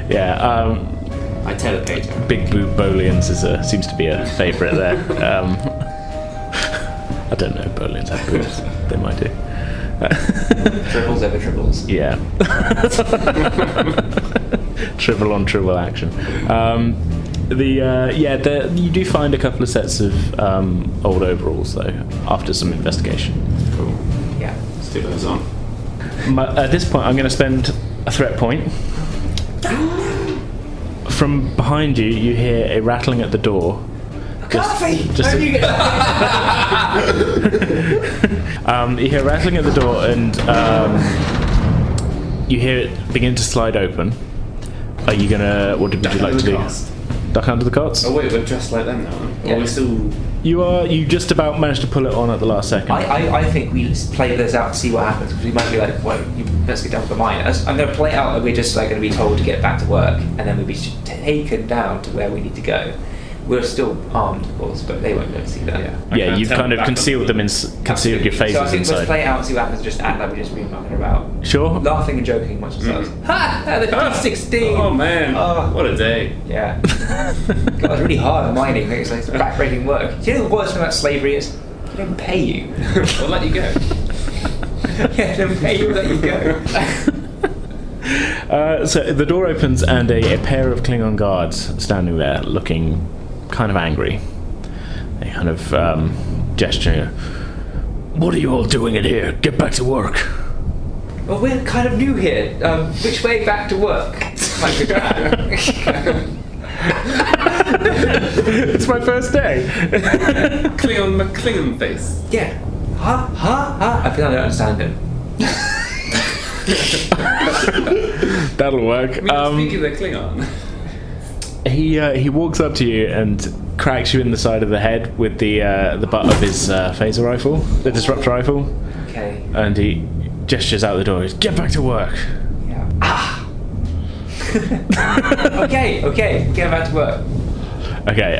Yeah. I tell a page. Big Boob Bolians seems to be a favourite there. I don't know if Bolians have boobs. They might do. Triples over triples. Yeah. Triple on triple action. You do find a couple of sets of old overalls though after some investigation. Cool. Yeah. Stick those on. At this point, I'm going to spend a threat point. From behind you, you hear a rattling at the door. Coffee! You hear rattling at the door, and you hear it begin to slide open. Are you gonna? What would you like to do? Duck under the cots? Oh wait, we're dressed like them now. Yeah. Or we're still. You just about managed to pull it on at the last second. I think we play this out and see what happens, because we might be let's get down with the mine. I'm going to play it out that we're just going to be told to get back to work, and then we'll be taken down to where we need to go. We're still armed, of course, but they won't be able to see that. Yeah, you've kind of concealed them concealed your faces so I think inside. let's play it out and see what happens. Just act like we're just being mucking about. Sure. Laughing and joking amongst ourselves. Ha! The P16! Oh man! What a day! Yeah. God, it's really hard mining. It's like backbreaking work. Do you know the worst thing about slavery is? They don't pay you. They'll let you go. Yeah, they don't pay you, let you go. So the door opens and a pair of Klingon guards standing there looking kind of angry. They kind of gesture. What are you all doing in here? Get back to work. Well, we're kind of new here. Which way back to work? It's my first day. Klingon face. Yeah. Ha ha ha. I feel I don't understand him. That'll work. Speaking of the Klingon. He walks up to you and cracks you in the side of the head with the butt of his phaser rifle, the disruptor rifle. Okay. And he gestures out the door. He goes, "Get back to work." Yeah. Ah. Okay. Get back to work. Okay.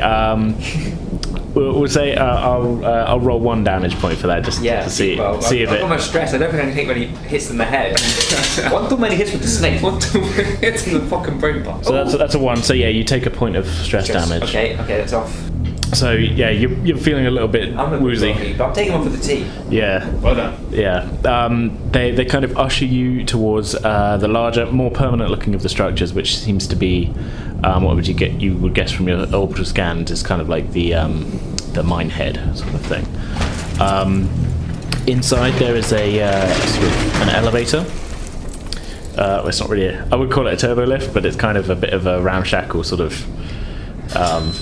we'll say I'll roll 1 damage point for that just to see see if I've it. got much stress. I don't think I can take many hits in the head. One too many hits with the snake. One too many hits in the fucking brain part. So that's a 1. So yeah, you take a point of stress damage. Okay, that's off. So yeah, you're feeling a little bit woozy. But I'm taking one for the team. Yeah. Well done. Yeah. They kind of usher you towards the larger, more permanent looking of the structures, which seems to be what would you get? You would guess from your orbital scans is kind of like the mine head sort of thing. Inside there is a sort of an elevator. Well, it's not really. I would call it a turbo lift, but it's kind of a bit of a ramshackle sort of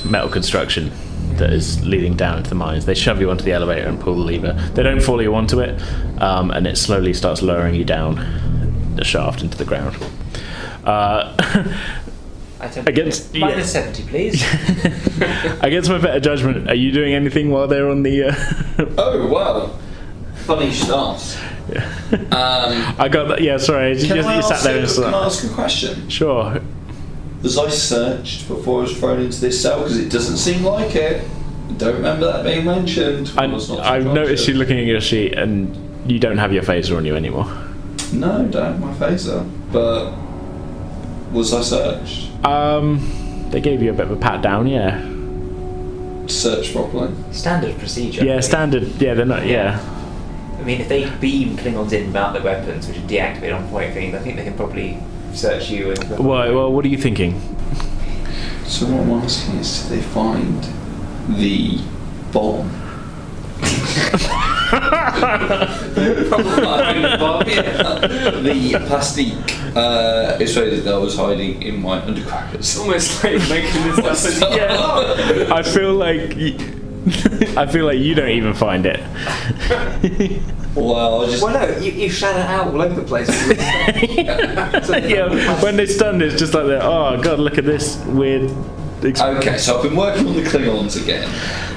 metal construction that is leading down into the mines. They shove you onto the elevator and pull the lever. They don't follow you onto it, and it slowly starts lowering you down the shaft into the ground. Against minus 70, please. Against my better judgment, are you doing anything while they're on the? Oh wow, funny start. I got that. Yeah, sorry. You sat there and can I ask a question? Sure. Was I searched before I was thrown into this cell? Because it doesn't seem like it. I don't remember that being mentioned. I've noticed you looking at your sheet and you don't have your phaser on you anymore. No, I don't have my phaser. But was I searched? They gave you a bit of a pat down, yeah. Searched properly. Standard procedure. Yeah, standard. Yeah, they're not. Yeah. I mean, if they beam Klingons in without their weapons, which are deactivated on point things, I think they can probably search you. Well, what are you thinking? So what I'm asking is, did they find the bomb? The plastique explosive that I was hiding in my undercrackers. It's almost like making this up. Yeah. I feel like you don't even find it. Well, no, you shout it out all over the place. Yeah, when they're stunned, it's just like, oh god, look at this weird. Okay, so I've been working on the Klingons again.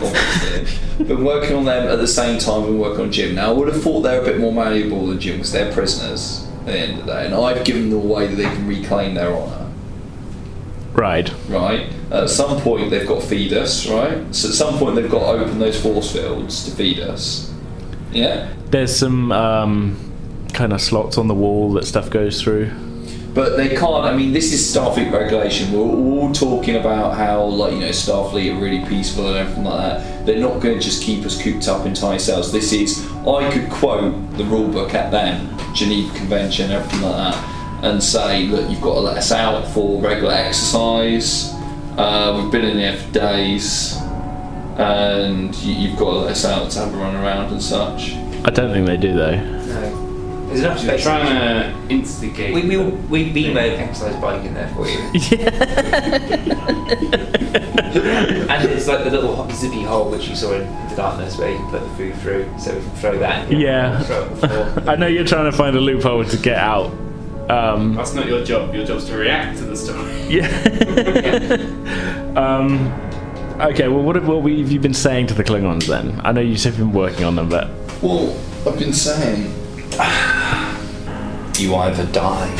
Obviously, been working on them at the same time we've been working on Jim. Now, I would have thought they're a bit more malleable than Jim because they're prisoners at the end of the day, and I've given them a way that they can reclaim their honour. Right. At some point, they've got to feed us, right? So at some point, they've got to open those force fields to feed us. Yeah. There's some kind of slots on the wall that stuff goes through. But they can't. I mean, this is Starfleet regulation. We're all talking about how, like, you know, Starfleet are really peaceful and everything like that. They're not going to just keep us cooped up in tiny cells. This is, I could quote the rule book at them, Geneva Convention, everything like that, and say, look, you've got to let us out for regular exercise. We've been in there for days, and you've got to let us out to have a run around and such. I don't think they do though. No. There's enough You're space. trying to instigate. We beam an exercise bike in there for you. And it's like the little zippy hole which you saw in the darkness where you can put the food through, so we can throw that in. Yeah. Throw it on the floor. I know you're trying to find a loophole to get out. That's not your job. Your job's to react to the story. Yeah. Okay. Well, what have you been saying to the Klingons then? I know you said you've been working on them, but Well, I've been saying, you either die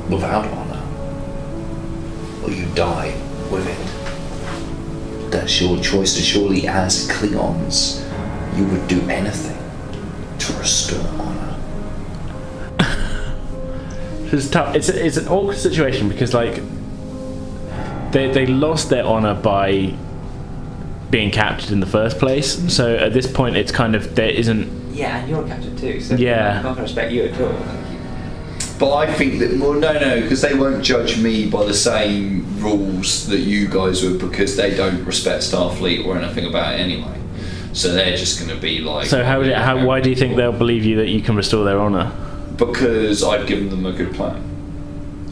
without honour, or you die with it. That's your choice, and surely as Klingons, you would do anything to restore honour. it's tough. It's an awkward situation because like they lost their honor by being captured in the first place. So at this point, it's kind of there isn't. Yeah, and you're a captain too, so Yeah. I'm not going to respect you at all. But I think that, well, no, because they won't judge me by the same rules that you guys would, because they don't respect Starfleet or anything about it anyway. So they're just going to be like. So why do you think they'll believe you that you can restore their honor? Because I've given them a good plan.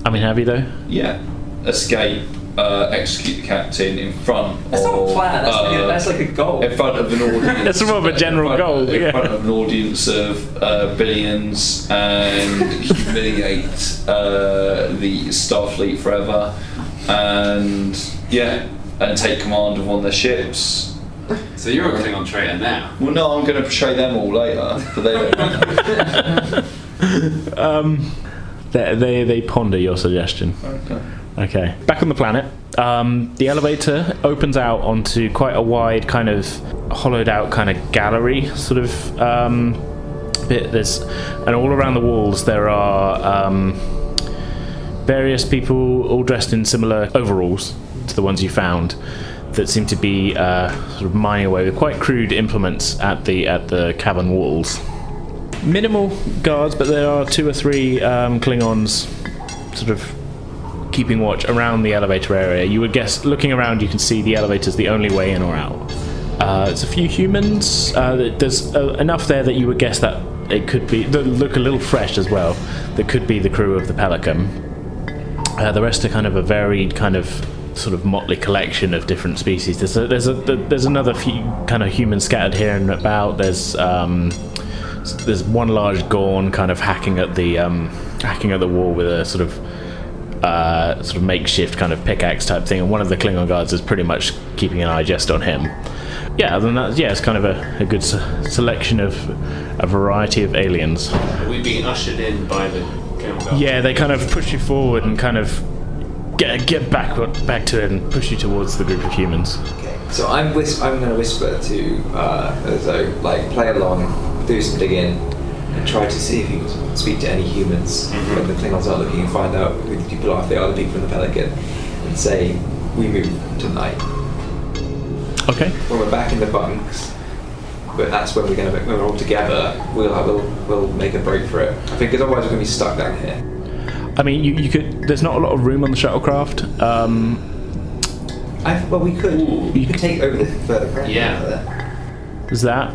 I mean, have you though? Yeah. Escape, execute the captain in front That's of. not a plan, that's like a goal. In front of an audience. That's more of a general goal, In yeah. front of an audience of billions, and humiliate the Starfleet forever, and take command of one of their ships. So you're a Klingon traitor now. Well, no, I'm going to portray them all later, but they don't. They ponder your suggestion. Okay. Okay. Back on the planet, the elevator opens out onto quite a wide kind of hollowed out kind of gallery sort of bit. And all around the walls there are various people all dressed in similar overalls to the ones you found that seem to be sort of mining away with quite crude implements at the cabin walls. Minimal guards, but there are 2 or 3 Klingons sort of keeping watch around the elevator area. You would guess, looking around, you can see the elevator's the only way in or out. There's a few humans. There's enough there that you would guess that it could be, that look a little fresh as well, that could be the crew of the Pelican. The rest are kind of a varied kind of sort of motley collection of different species. There's another few kind of humans scattered here and about. There's one large Gorn kind of hacking at the wall with a sort of makeshift kind of pickaxe type thing, and one of the Klingon guards is pretty much keeping an eye just on him. Yeah, other than that, yeah, it's kind of a good selection of a variety of aliens. Are we being ushered in by the Klingon guards? Yeah, they kind of push you forward and kind of get back to it and push you towards the group of humans. Okay, so I'm going to whisper to Ozo, like, play along, do some digging, and try to see if you can speak to any humans when the Klingons are looking, and find out who the people are, if they are the people from the Pelican, and say, we move tonight. Okay. When we're back in the bunks, but that's when when we're all together, we'll make a break for it. I think, because otherwise we're going to be stuck down here. I mean, you could. There's not a lot of room on the shuttlecraft. We could. You could take over the further ground. Yeah. There. Is that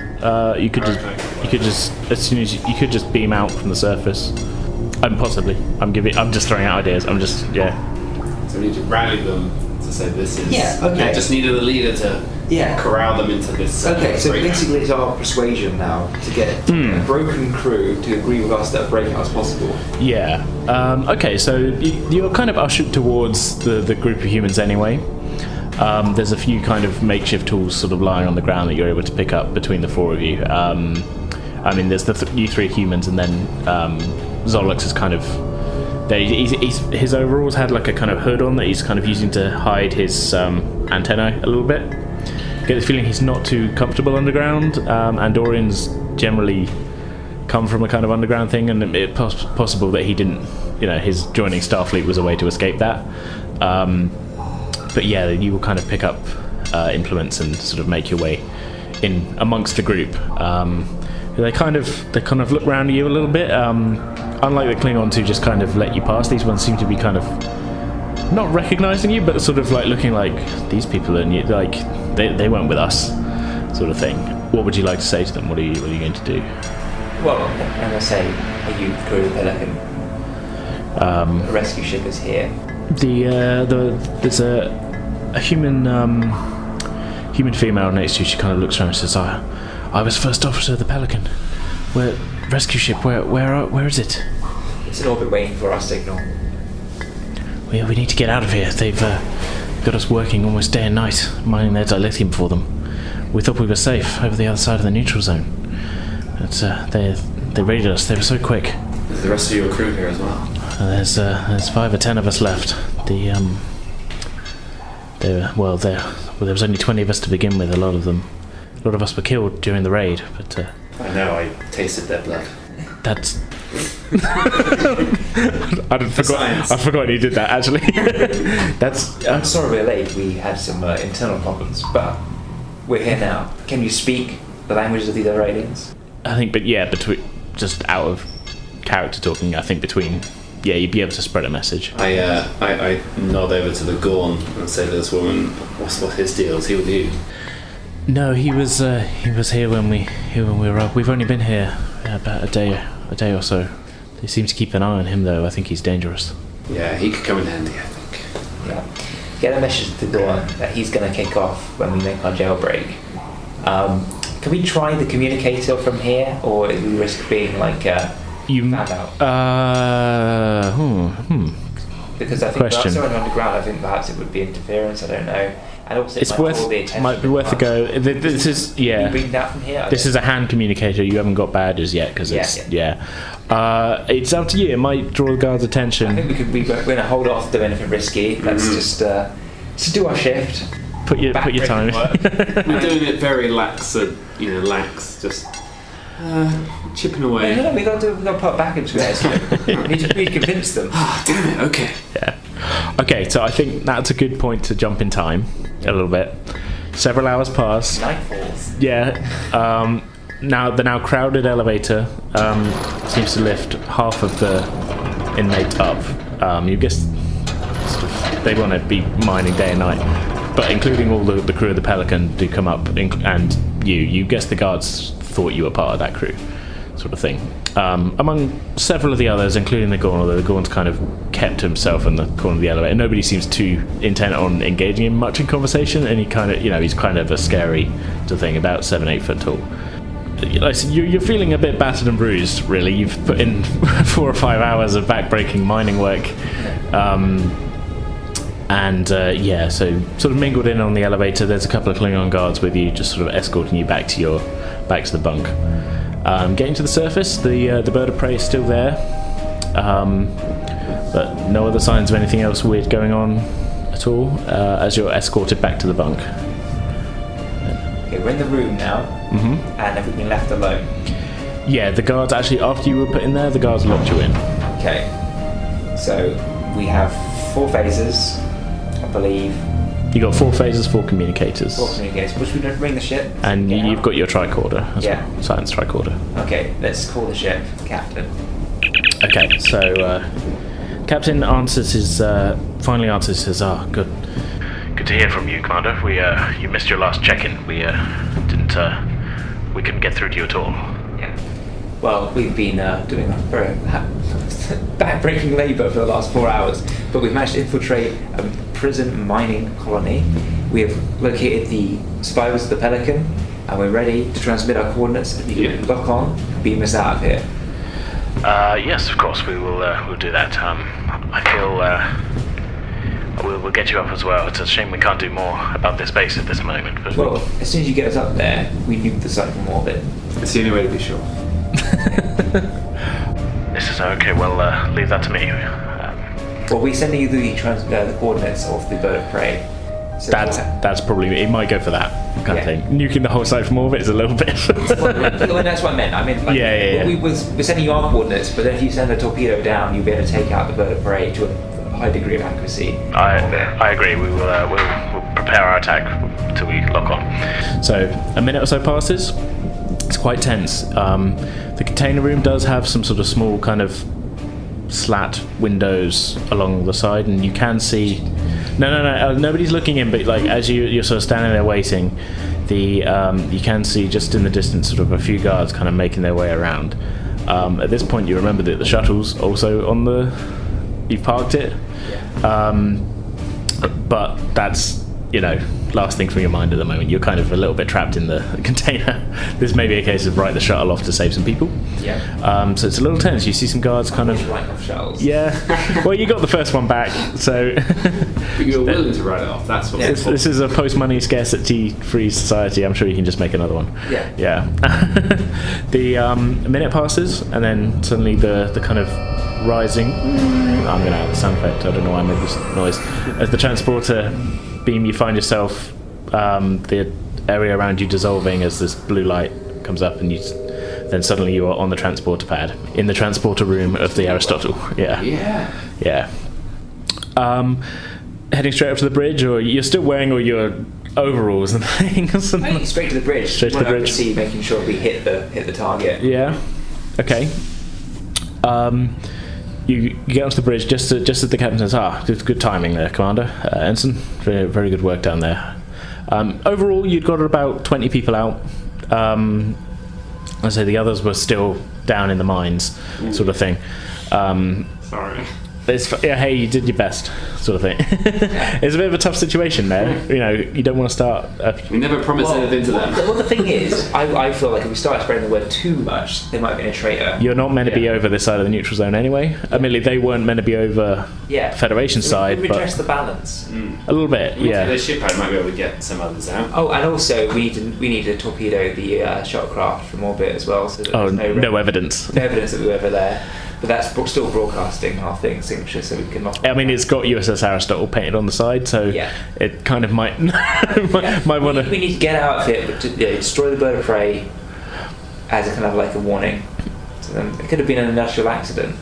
you could just as soon as you could just beam out from the surface. I'm just throwing out ideas. So we need to rally them to say this is. Yeah. Okay. We just needed a leader to corral them into this. Okay, so breakdown. basically it's our persuasion now to get a broken crew to agree with us that a breakout is possible. Yeah. Okay, so you're kind of ushered towards the group of humans anyway. There's a few kind of makeshift tools sort of lying on the ground that you're able to pick up between the 4 of you. I mean, there's you 3 humans, and then Zolix is kind of... his overalls had like a kind of hood on that he's kind of using to hide his antennae a little bit. Get the feeling he's not too comfortable underground. Andorians generally come from a kind of underground thing, and it's possible that he didn't, his joining Starfleet was a way to escape that. But yeah, you will kind of pick up implements and sort of make your way in amongst the group. They kind of look around at you a little bit. Unlike the Klingons who just kind of let you pass, these ones seem to be kind of not recognizing you, but sort of like looking like these people are new, like they weren't with us, sort of thing. What would you like to say to them? What are you going to do? Well, I'm going to say, are you the crew of the Pelican? The rescue ship is here. There's a human female next to you. She kind of looks around and says, I was first officer of the Pelican. Where rescue ship? Where is it? It's in orbit waiting for our signal. We need to get out of here. They've got us working almost day and night, mining their dilithium for them. We thought we were safe over the other side of the neutral zone. But they raided us. They were so quick. Is the rest of your crew here as well? There's 5 or 10 of us left. There was only 20 of us to begin with. A lot of us were killed during the raid, but I know, I tasted their blood. That's I forgot you did that actually. I'm sorry we're late. We had some internal problems, but we're here now. Can you speak the languages of the other aliens? I think, between just out of character talking, I think you'd be able to spread a message. I nod over to the Gorn and say to this woman, "What's his deal? Is he with you?" No, he was here when we were up. We've only been here about a day or so. They seem to keep an eye on him, though. I think he's dangerous. Yeah, he could come in handy, I think. Yeah. Get a message to Gorn that he's going to kick off when we make our jailbreak. Can we try the communicator from here, or do we risk being found out? Because I think question. someone underground, I think perhaps it would be interference. I don't know. And also, It's might be worth a go. This is Can you bring that from here? This is a hand communicator. You haven't got badges yet because it's it's up to you. It might draw the guards' attention. I think we're going to hold off doing anything risky. Let's just do our shift. Put your time. We're doing it very lax, just chipping away. No, we got to put back into it. We need to convince them. Ah, damn it. Okay. Yeah. Okay, so I think that's a good point to jump in time a little bit. Several hours pass. Night falls. Yeah. Now the now crowded elevator seems to lift half of the inmates up. You guess they want to be mining day and night, but including all the crew of the Pelican do come up, and you guess the guards thought you were part of that crew, sort of thing. Among several of the others, including the Gorn, although the Gorn's kind of kept himself in the corner of the elevator. Nobody seems too intent on engaging him much in conversation, and he kind of, he's kind of a scary sort of thing, about 7-8 foot tall. You're feeling a bit battered and bruised, really. You've put in 4 or 5 hours of back-breaking mining work, so sort of mingled in on the elevator. There's a couple of Klingon guards with you, just sort of escorting you back to the bunk. Getting to the surface, the bird of prey is still there, but no other signs of anything else weird going on at all. As you're escorted back to the bunk. Okay, we're in the room now, and have we been left alone? Yeah, the guards actually, after you were put in there, the guards locked you in. Okay, so we have 4 phases, I believe. You got 4 phases, 4 communicators. 4 communicators, which we don't bring the ship. And you've got your tricorder as well. Science tricorder. Okay, let's call the ship, Captain. Okay, so Captain finally answers, says, good to hear from you, Commander. You missed your last check-in. We couldn't get through to you at all. Yeah. Well, we've been doing very back-breaking labour for the last 4 hours, but we've managed to infiltrate a prison mining colony. We have located the survivors of the Pelican, and we're ready to transmit our coordinates. If you can lock on, beam us out of here. Yes, of course, we'll do that. I feel we'll get you up as well. It's a shame we can't do more about this base at this moment. But well, as soon as you get us up there, we nuke the site from orbit. It's the only way to be sure. This is okay. Well, leave that to me. Well, we're sending you the coordinates of the bird of prey. So that's probably it. Might go for that kind of thing. Nuking the whole site from orbit is a little bit. Well, that's what I meant. I mean, we're sending you our coordinates, but then if you send a torpedo down, you'll be able to take out the bird of prey to a high degree of accuracy. I agree. We'll prepare our attack until we lock on. So a minute or so passes. It's quite tense. The container room does have some sort of small kind of slat windows along the side, and you can see. No. Nobody's looking in, but like as you're sort of standing there waiting, you can see just in the distance sort of a few guards kind of making their way around. At this point, you remember that the shuttle's also on the. You've parked it, but that's last thing from your mind at the moment. You're kind of a little bit trapped in the container. This may be a case of write the shuttle off to save some people. Yeah. So it's a little tense. You see some guards kind of write off shuttles. Yeah. Well, you got the first one back, so. But you're willing to write it off. That's what. This is a post-money scarcity-free society. I'm sure you can just make another one. Yeah. Yeah. The minute passes, and then suddenly the kind of rising. I'm going to add the sound effect. I don't know why I made this noise. As the transporter beam, you find yourself the area around you dissolving as this blue light comes up, and then suddenly you are on the transporter pad in the transporter room of the Aristotle. Yeah. Heading straight up to the bridge, or you're still wearing all your overalls and things? I think straight to the bridge. Straight to the bridge. See, making sure we hit the target. Yeah. Okay. You get onto the bridge just as the captain says, good timing there, Commander. Ensign, very, very good work down there. Overall, you'd got about 20 people out. I say the others were still down in the mines, sort of thing. Sorry. hey, you did your best, sort of thing. It's a bit of a tough situation there. You don't want to start. We never promised anything to them. Well, the thing is, I feel like if we start spreading the word too much, they might be a traitor. You're not meant to be over this side of the neutral zone anyway. Admittedly, they weren't meant to be over Federation side, we but redress the balance. a little bit, yeah. The ship might be able to get some others out. Oh, and also we need to torpedo the shot craft from orbit as well. So that there's no evidence. No evidence that we were ever there. But that's still broadcasting our signature, so we can. I mean, it's got USS Aristotle painted on the side, so it kind of might might want to. We need to get out of it, but destroy the bird of prey as a kind of like a warning. So then it could have been an industrial accident.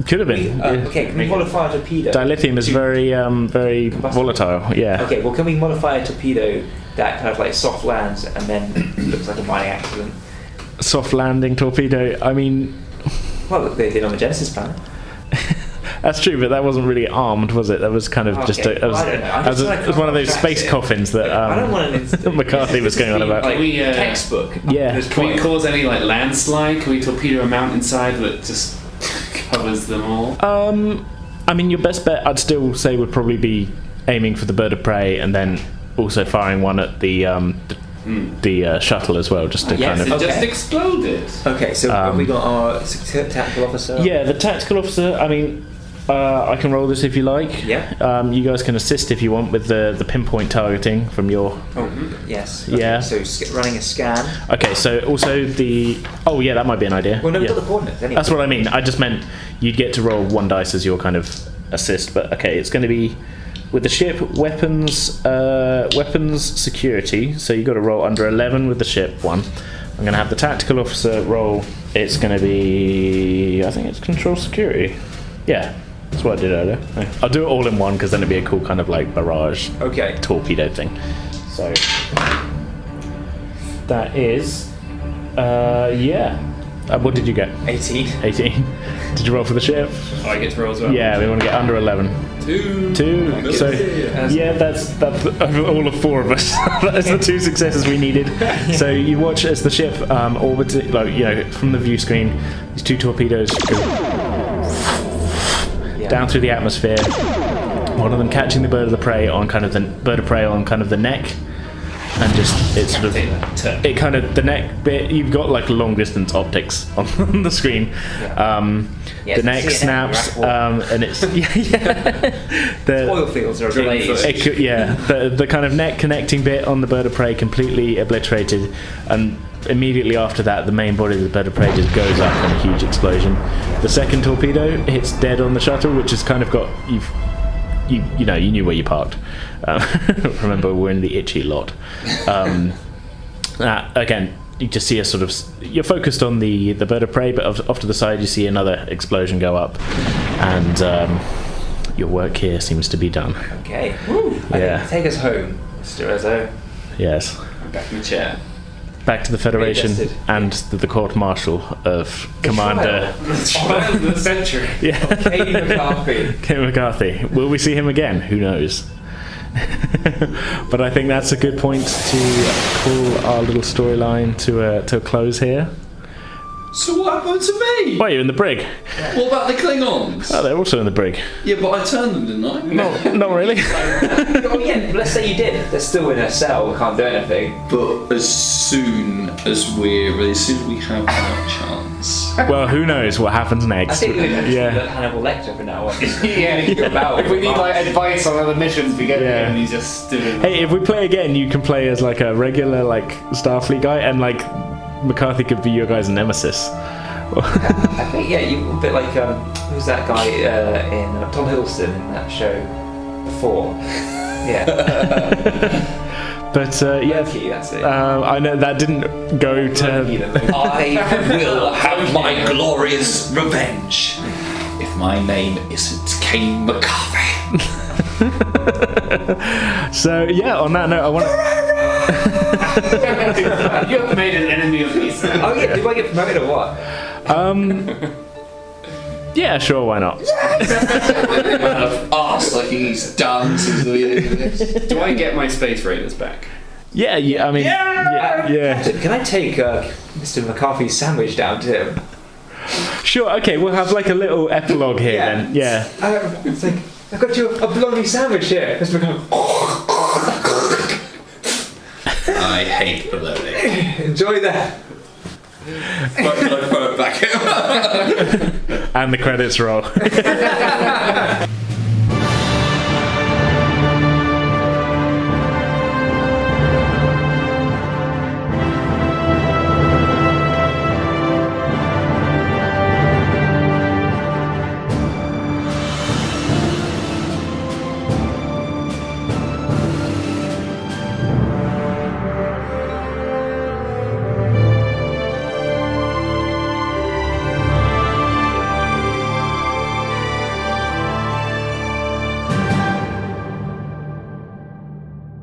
Could have been. Okay, can we modify a torpedo? Dilithium is very volatile. Yeah. Okay, well, can we modify a torpedo that kind of like soft lands and then looks like a mining accident? Soft landing torpedo. I mean. Well, they did on the Genesis planet. That's true, but that wasn't really armed, was it? That was kind of just it was one of those space coffins that I don't want McCarthy was going on about. Can we, textbook. Yeah. Can we cause any landslide? Can we torpedo a mountainside that just covers them all? I mean, your best bet, I'd still say, would probably be aiming for the bird of prey and then also firing one at the shuttle as well, just to kind of. It just exploded. Okay, so have we got our tactical officer? Yeah, the tactical officer. I mean, I can roll this if you like. Yeah. You guys can assist if you want with the pinpoint targeting from your. Yes. Okay, yeah. So running a scan. Okay, so also the. Oh yeah, that might be an idea. Well, no, we've got the coordinates anyway. That's what I mean. I just meant you'd get to roll one dice as your kind of assist, but okay, it's going to be. With the ship, weapons security, so you've got to roll under 11 with the ship, 1. I'm going to have the tactical officer roll, it's going to be, I think it's control security. Yeah, that's what I did earlier. I'll do it all in one, because then it'd be a cool kind of like barrage torpedo thing. So, that is, what did you get? 18. 18. Did you roll for the ship? Oh, I get to roll as well. Yeah, we want to get under 11. 2. So that's all of 4 of us. That's the 2 successes we needed. So you watch as the ship orbits, from the view screen, these 2 torpedoes go down through the atmosphere. One of them catching the bird of prey on kind of the neck. And just the neck bit. You've got like long distance optics on the screen. The neck snaps, and it's the oil fields are ablaze. The kind of neck connecting bit on the bird of prey completely obliterated, and immediately after that, the main body of the bird of prey just goes up in a huge explosion. The second torpedo hits dead on the shuttle, which has kind of got you knew where you parked. Remember, we're in the itchy lot. Again, you just see a sort of. You're focused on the bird of prey, but off to the side, you see another explosion go up, and your work here seems to be done. Okay. Woo. Yeah. Take us home, Mr. Ezzo. Yes. I'm back in the chair. Back to the Federation and the court-martial of Commander... The trial of the century. Yeah. Kane McCarthy. Kane McCarthy. Will we see him again? Who knows? But I think that's a good point to pull our little storyline to a close here. So what happened to me? Why, you're in the brig? What about the Klingons? Oh, they're also in the brig. Yeah, but I turned them, didn't I? No, not really. Oh yeah, let's say you did. They're still in a cell, we can't do anything. But as soon as we have our chance. Well, who knows what happens next? I think we're going to Hannibal Lecter from now on. If we need advice on other missions, we get him and he's just doing. Hey, if we play again, you can play as like a regular Starfleet guy, and McCarthy could be your guy's nemesis. I think you a bit like who's that guy in Tom Hiddleston in that show before? Yeah. But Loki, that's it. I know that didn't go to. I will have my glorious revenge. If my name isn't Kane McCarthy. So on that note, I want. You have made an enemy of peace. Oh yeah, do I get promoted or what? Yeah, sure, why not? Asked like he's done since the beginning of this. Do I get my space raiders back? Yeah. I mean, yeah. Can I take Mr. McCarthy's sandwich down to him? Sure. Okay, we'll have like a little epilogue here then. Yeah. It's like, I've got you a bologna sandwich here. Mr. McCarthy. I hate bologna. Enjoy that. But can I throw it back at And the credits roll.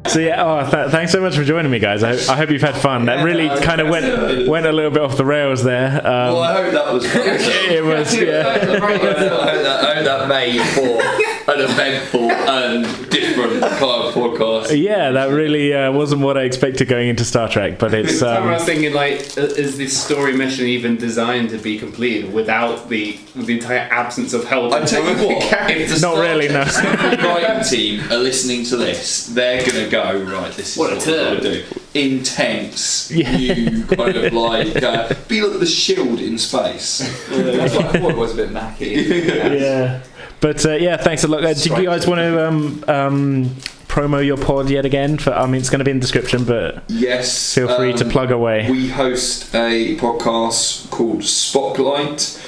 So yeah, thanks so much for joining me, guys. I hope you've had fun. That really kind of went a little bit off the rails there. Well, I hope that was fun. It was, yeah. I hope that made for an eventful and different kind of podcast. Yeah, that really wasn't what I expected going into Star Trek, but it's. I was thinking, like, is this story mission even designed to be completed without the entire absence of help? I tell you what, if the Not really, no. writing team are listening to this, they're gonna go right. This is what we're gonna do. Intense, new kind of like be like the Shield in space. That's what I thought it was a bit knacky. Yeah. But yeah, thanks a lot. Do you guys want to promo your pod yet again? I mean, it's going to be in the description, but yes, feel free to plug away. We host a podcast called Spocklight.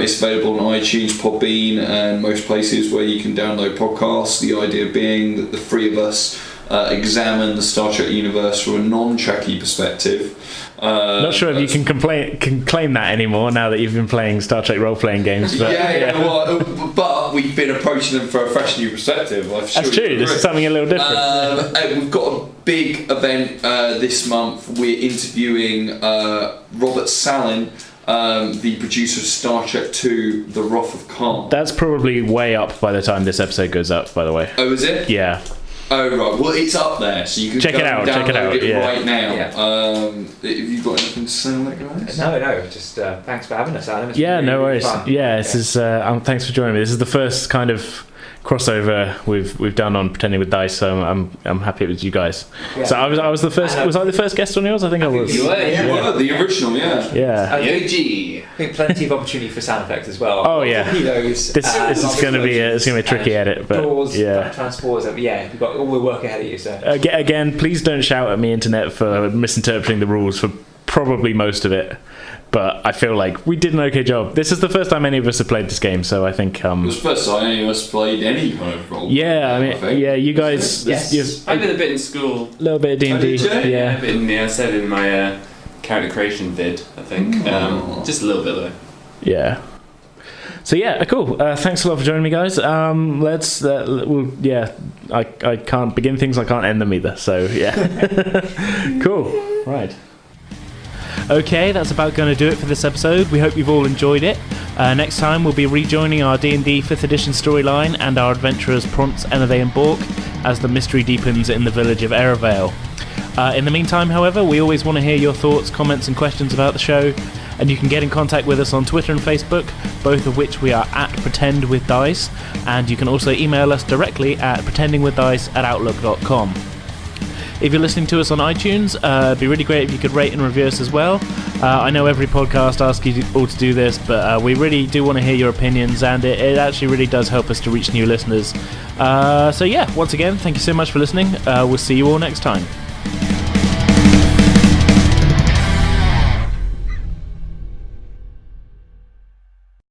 It's available on iTunes, Podbean, and most places where you can download podcasts. The idea being that the three of us examine the Star Trek universe from a non-Trekkie perspective. Not sure if you can claim that anymore now that you've been playing Star Trek role-playing games. But, well, but we've been approaching them for a fresh new perspective. That's true. This is something a little different. We've got a big event this month. We're interviewing Robert Sallin, the producer of Star Trek II, The Wrath of Khan. That's probably way up by the time this episode goes up, by the way. Oh, is it? Yeah. Oh right, well it's up there, so you can check go it out. And download it yeah. right now. Yeah. Have you got anything to say on that, guys? No, just thanks for having us, Adam. It's Yeah, really, no worries. really fun. Yeah, this is. Thanks for joining me. This is the first kind of crossover we've done on Pretending with Dice, so I'm happy it was you guys. Yeah. So I was the first. Was I the first guest on yours? I think I was. You were, You were the original, yeah. Yeah. OG. I think plenty of opportunity for sound effects as well. Oh yeah. Torpedoes, This is going to be a tricky edit, but doors, yeah. transporters. Yeah, we've got all the work ahead of you. So Again, please don't shout at me, internet, for misinterpreting the rules for probably most of it. But I feel like we did an okay job. This is the first time any of us have played this game, so I think. It was the first time any of us played any kind of role. Yeah, I mean, yeah, you guys. Yes. I did a bit in school. A little bit of D&D. Yeah. A bit I said in my character creation vid, I think. Just a little bit though. Yeah. So yeah, cool. Thanks a lot for joining me, guys. Let's. I can't begin things. I can't end them either. So yeah. Cool. Right. Okay, that's about going to do it for this episode. We hope you've all enjoyed it. Next time we'll be rejoining our D&D 5th edition storyline and our adventurers Prance, Enave and Bork as the mystery deepens in the village of Eravale. In the meantime, however, we always want to hear your thoughts, comments and questions about the show, and you can get in contact with us on Twitter and Facebook, both of which we are at Pretend with Dice, and you can also email us directly at pretendingwithdice@outlook.com. If you're listening to us on iTunes, it'd be really great if you could rate and review us as well. I know every podcast asks you all to do this, but we really do want to hear your opinions, and it actually really does help us to reach new listeners. So yeah, once again, thank you so much for listening. We'll see you all next time.